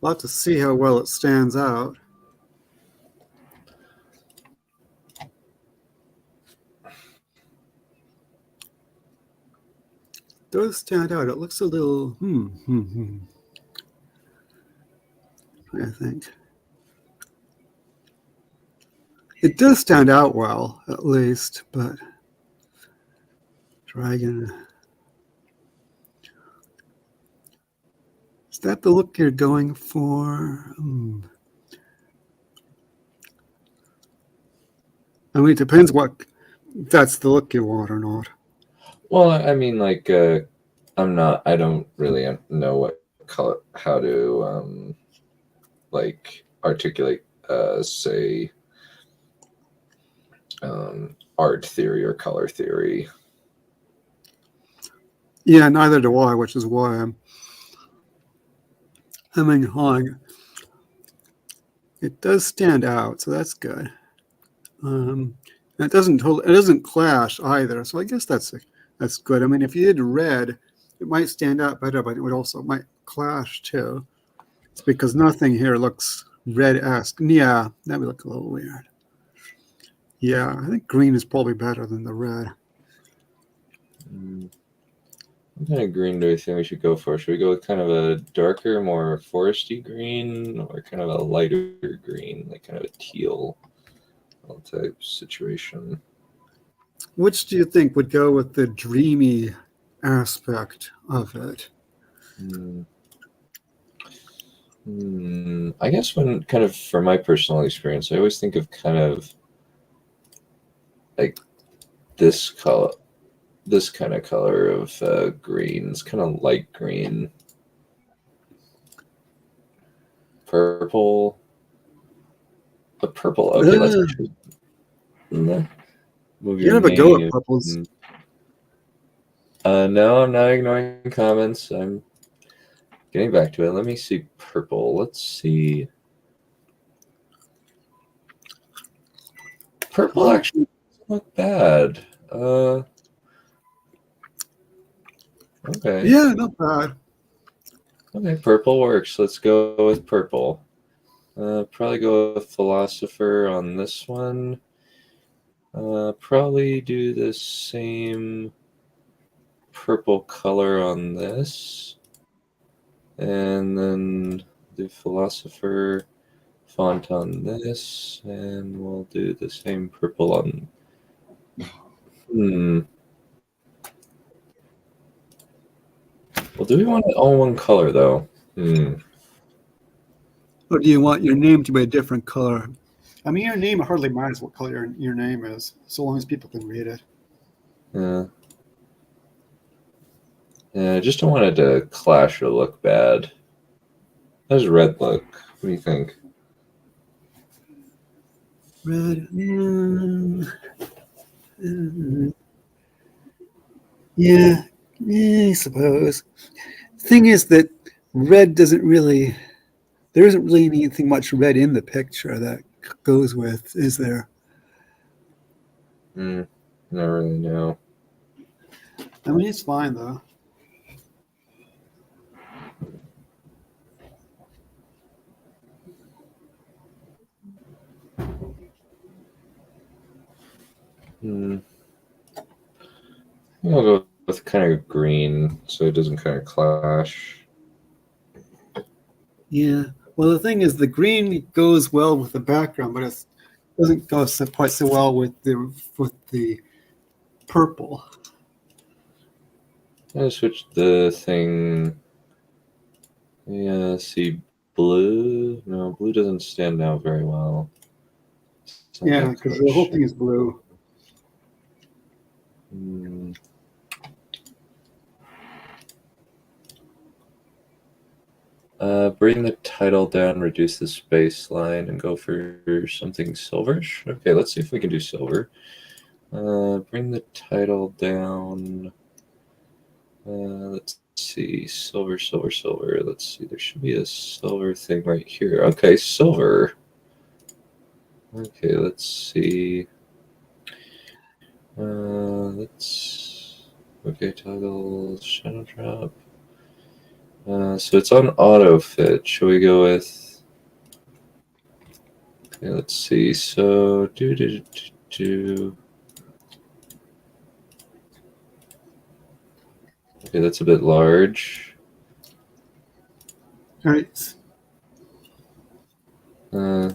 have to see how well it stands out. It does stand out. It looks a little. I think it does stand out well, at least. But dragon. Is that the look you're going for? I mean, it depends what if that's the look you want or not. Well, I mean, like, I'm not. I don't really know what color, how to, like, articulate, say, art theory or color theory. Yeah, neither do I, which is why I'm hawing. It does stand out, so that's good. And it doesn't clash either, so I guess that's good. I mean, if you did red, it might stand out better, but it would also might clash too. It's because nothing here looks red-esque. Yeah, that would look a little weird. Yeah, I think green is probably better than the red. What kind of green do we think we should go for? Should we go with kind of a darker, more foresty green, or kind of a lighter green, like kind of a teal type situation? Which do you think would go with the dreamy aspect of it? I guess when kind of from my personal experience, I always think of kind of like this color. This kind of color of green. It's kind of light green. Purple. The purple. Okay, let's move You your have a go at name. purples. No, I'm not ignoring comments. I'm getting back to it. Let me see purple. Let's see. Purple actually doesn't look bad. Okay. Yeah, not bad. Okay, purple works. Let's go with purple. Probably go with philosopher on this one. Probably do the same purple color on this. And then the philosopher font on this. And we'll do the same purple on... Well, do we want it all one color though? Or do you want your name to be a different color? I mean, your name hardly matters what color your name is, so long as people can read it. Yeah. Yeah, I just don't want it to clash or look bad. How does red look? What do you think? Red. Yeah, I suppose. Thing is that red doesn't really. There isn't really anything much red in the picture that goes with, is there? Not really, no. I mean, it's fine though. I'll go with kind of green so it doesn't kind of clash. Yeah. Well, the thing is, the green goes well with the background, but it doesn't go quite so well with the purple. I switched the thing. Yeah, see, blue. No, blue doesn't stand out very well. Yeah, because the whole thing is blue. Bring the title down, reduce the space line, and go for something silverish. Okay, let's see if we can do silver. Bring the title down. Let's see, silver. Let's see, there should be a silver thing right here. Okay, silver. Okay, let's see. Okay, toggle shadow drop. So it's on auto fit. Should we go with? Okay, let's see. So do. Okay, that's a bit large. All right. I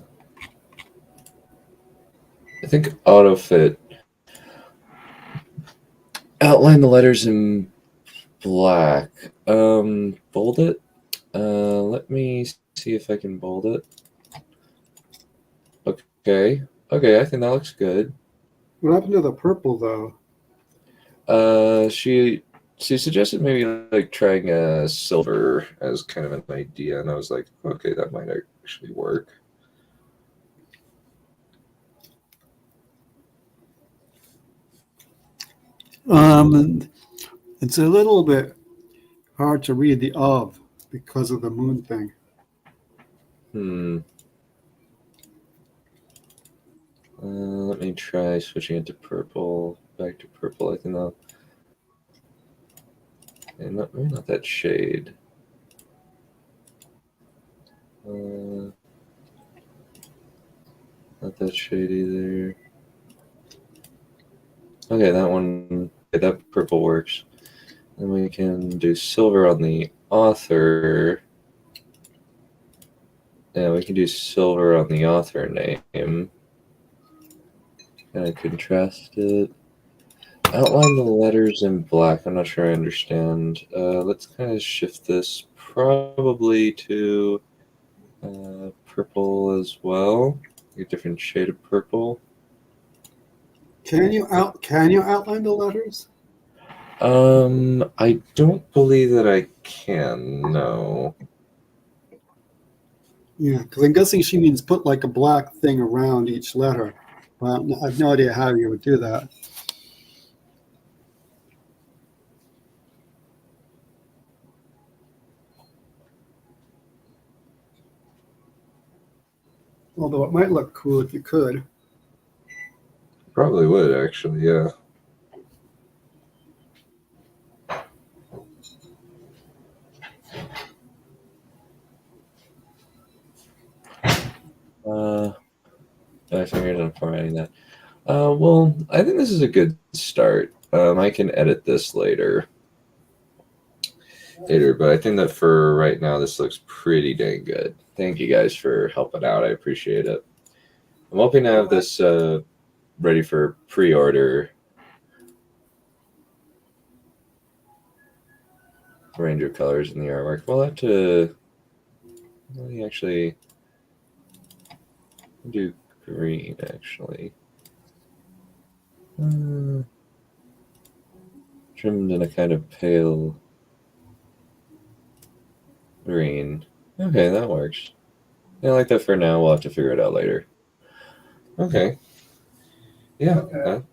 think auto fit. Outline the letters in black. Bold it. Let me see if I can bold it. Okay. Okay, I think that looks good. What happened to the purple though? She suggested maybe like trying a silver as kind of an idea, and I was like, okay, that might actually work. It's a little bit hard to read the of because of the moon thing. Let me try switching it to purple. Back to purple. I think I'll. And maybe not that shade. Not that shade either. Okay, that one. Okay, that purple works. Then we can do silver on the author. Yeah, we can do silver on the author name. Kind of contrast it. Outline the letters in black. I'm not sure I understand. Let's kind of shift this probably to purple as well. A different shade of purple. Can you outline the letters? I don't believe that I can. No. Yeah, because I'm guessing she means put like a black thing around each letter. Well, I have no idea how you would do that. Although it might look cool if you could. Probably would actually. Yeah. I figured I'm formatting that. Well, I think this is a good start. I can edit this later, but I think that for right now, this looks pretty dang good. Thank you guys for helping out. I appreciate it. I'm hoping to have this ready for pre-order. range of colors in the artwork. We'll have to actually do green, actually. Trimmed in a kind of pale green. Okay, that works. I like that for now. We'll have to figure it out later. Okay. Yeah. Okay.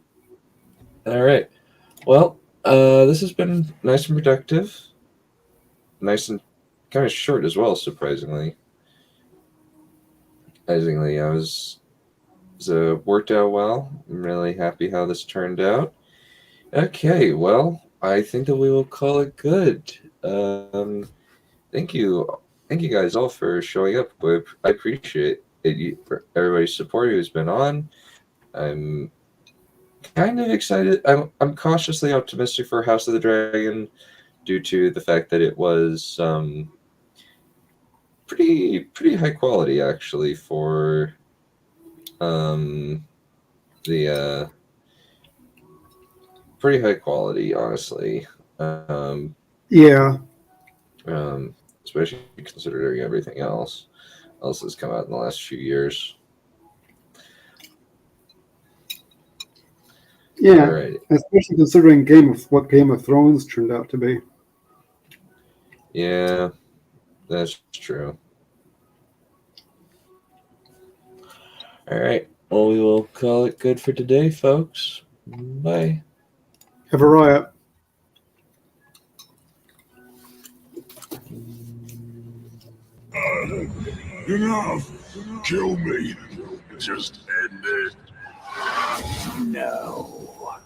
All right. Well, this has been nice and productive. Nice and kind of short as well, surprisingly. I was worked out well. I'm really happy how this turned out. Okay, well, I think that we will call it good. Thank you guys all for showing up. I appreciate it. For everybody's support who's been on. I'm kind of excited. I'm cautiously optimistic for House of the Dragon due to the fact that it was pretty high quality actually for the pretty high quality, honestly. Yeah. Especially considering everything else has come out in the last few years. Yeah. Alrighty. Especially considering what Game of Thrones turned out to be. Yeah, that's true. All right. Well, we will call it good for today, folks. Bye. Have a riot. Enough! Kill me! Just end it. No.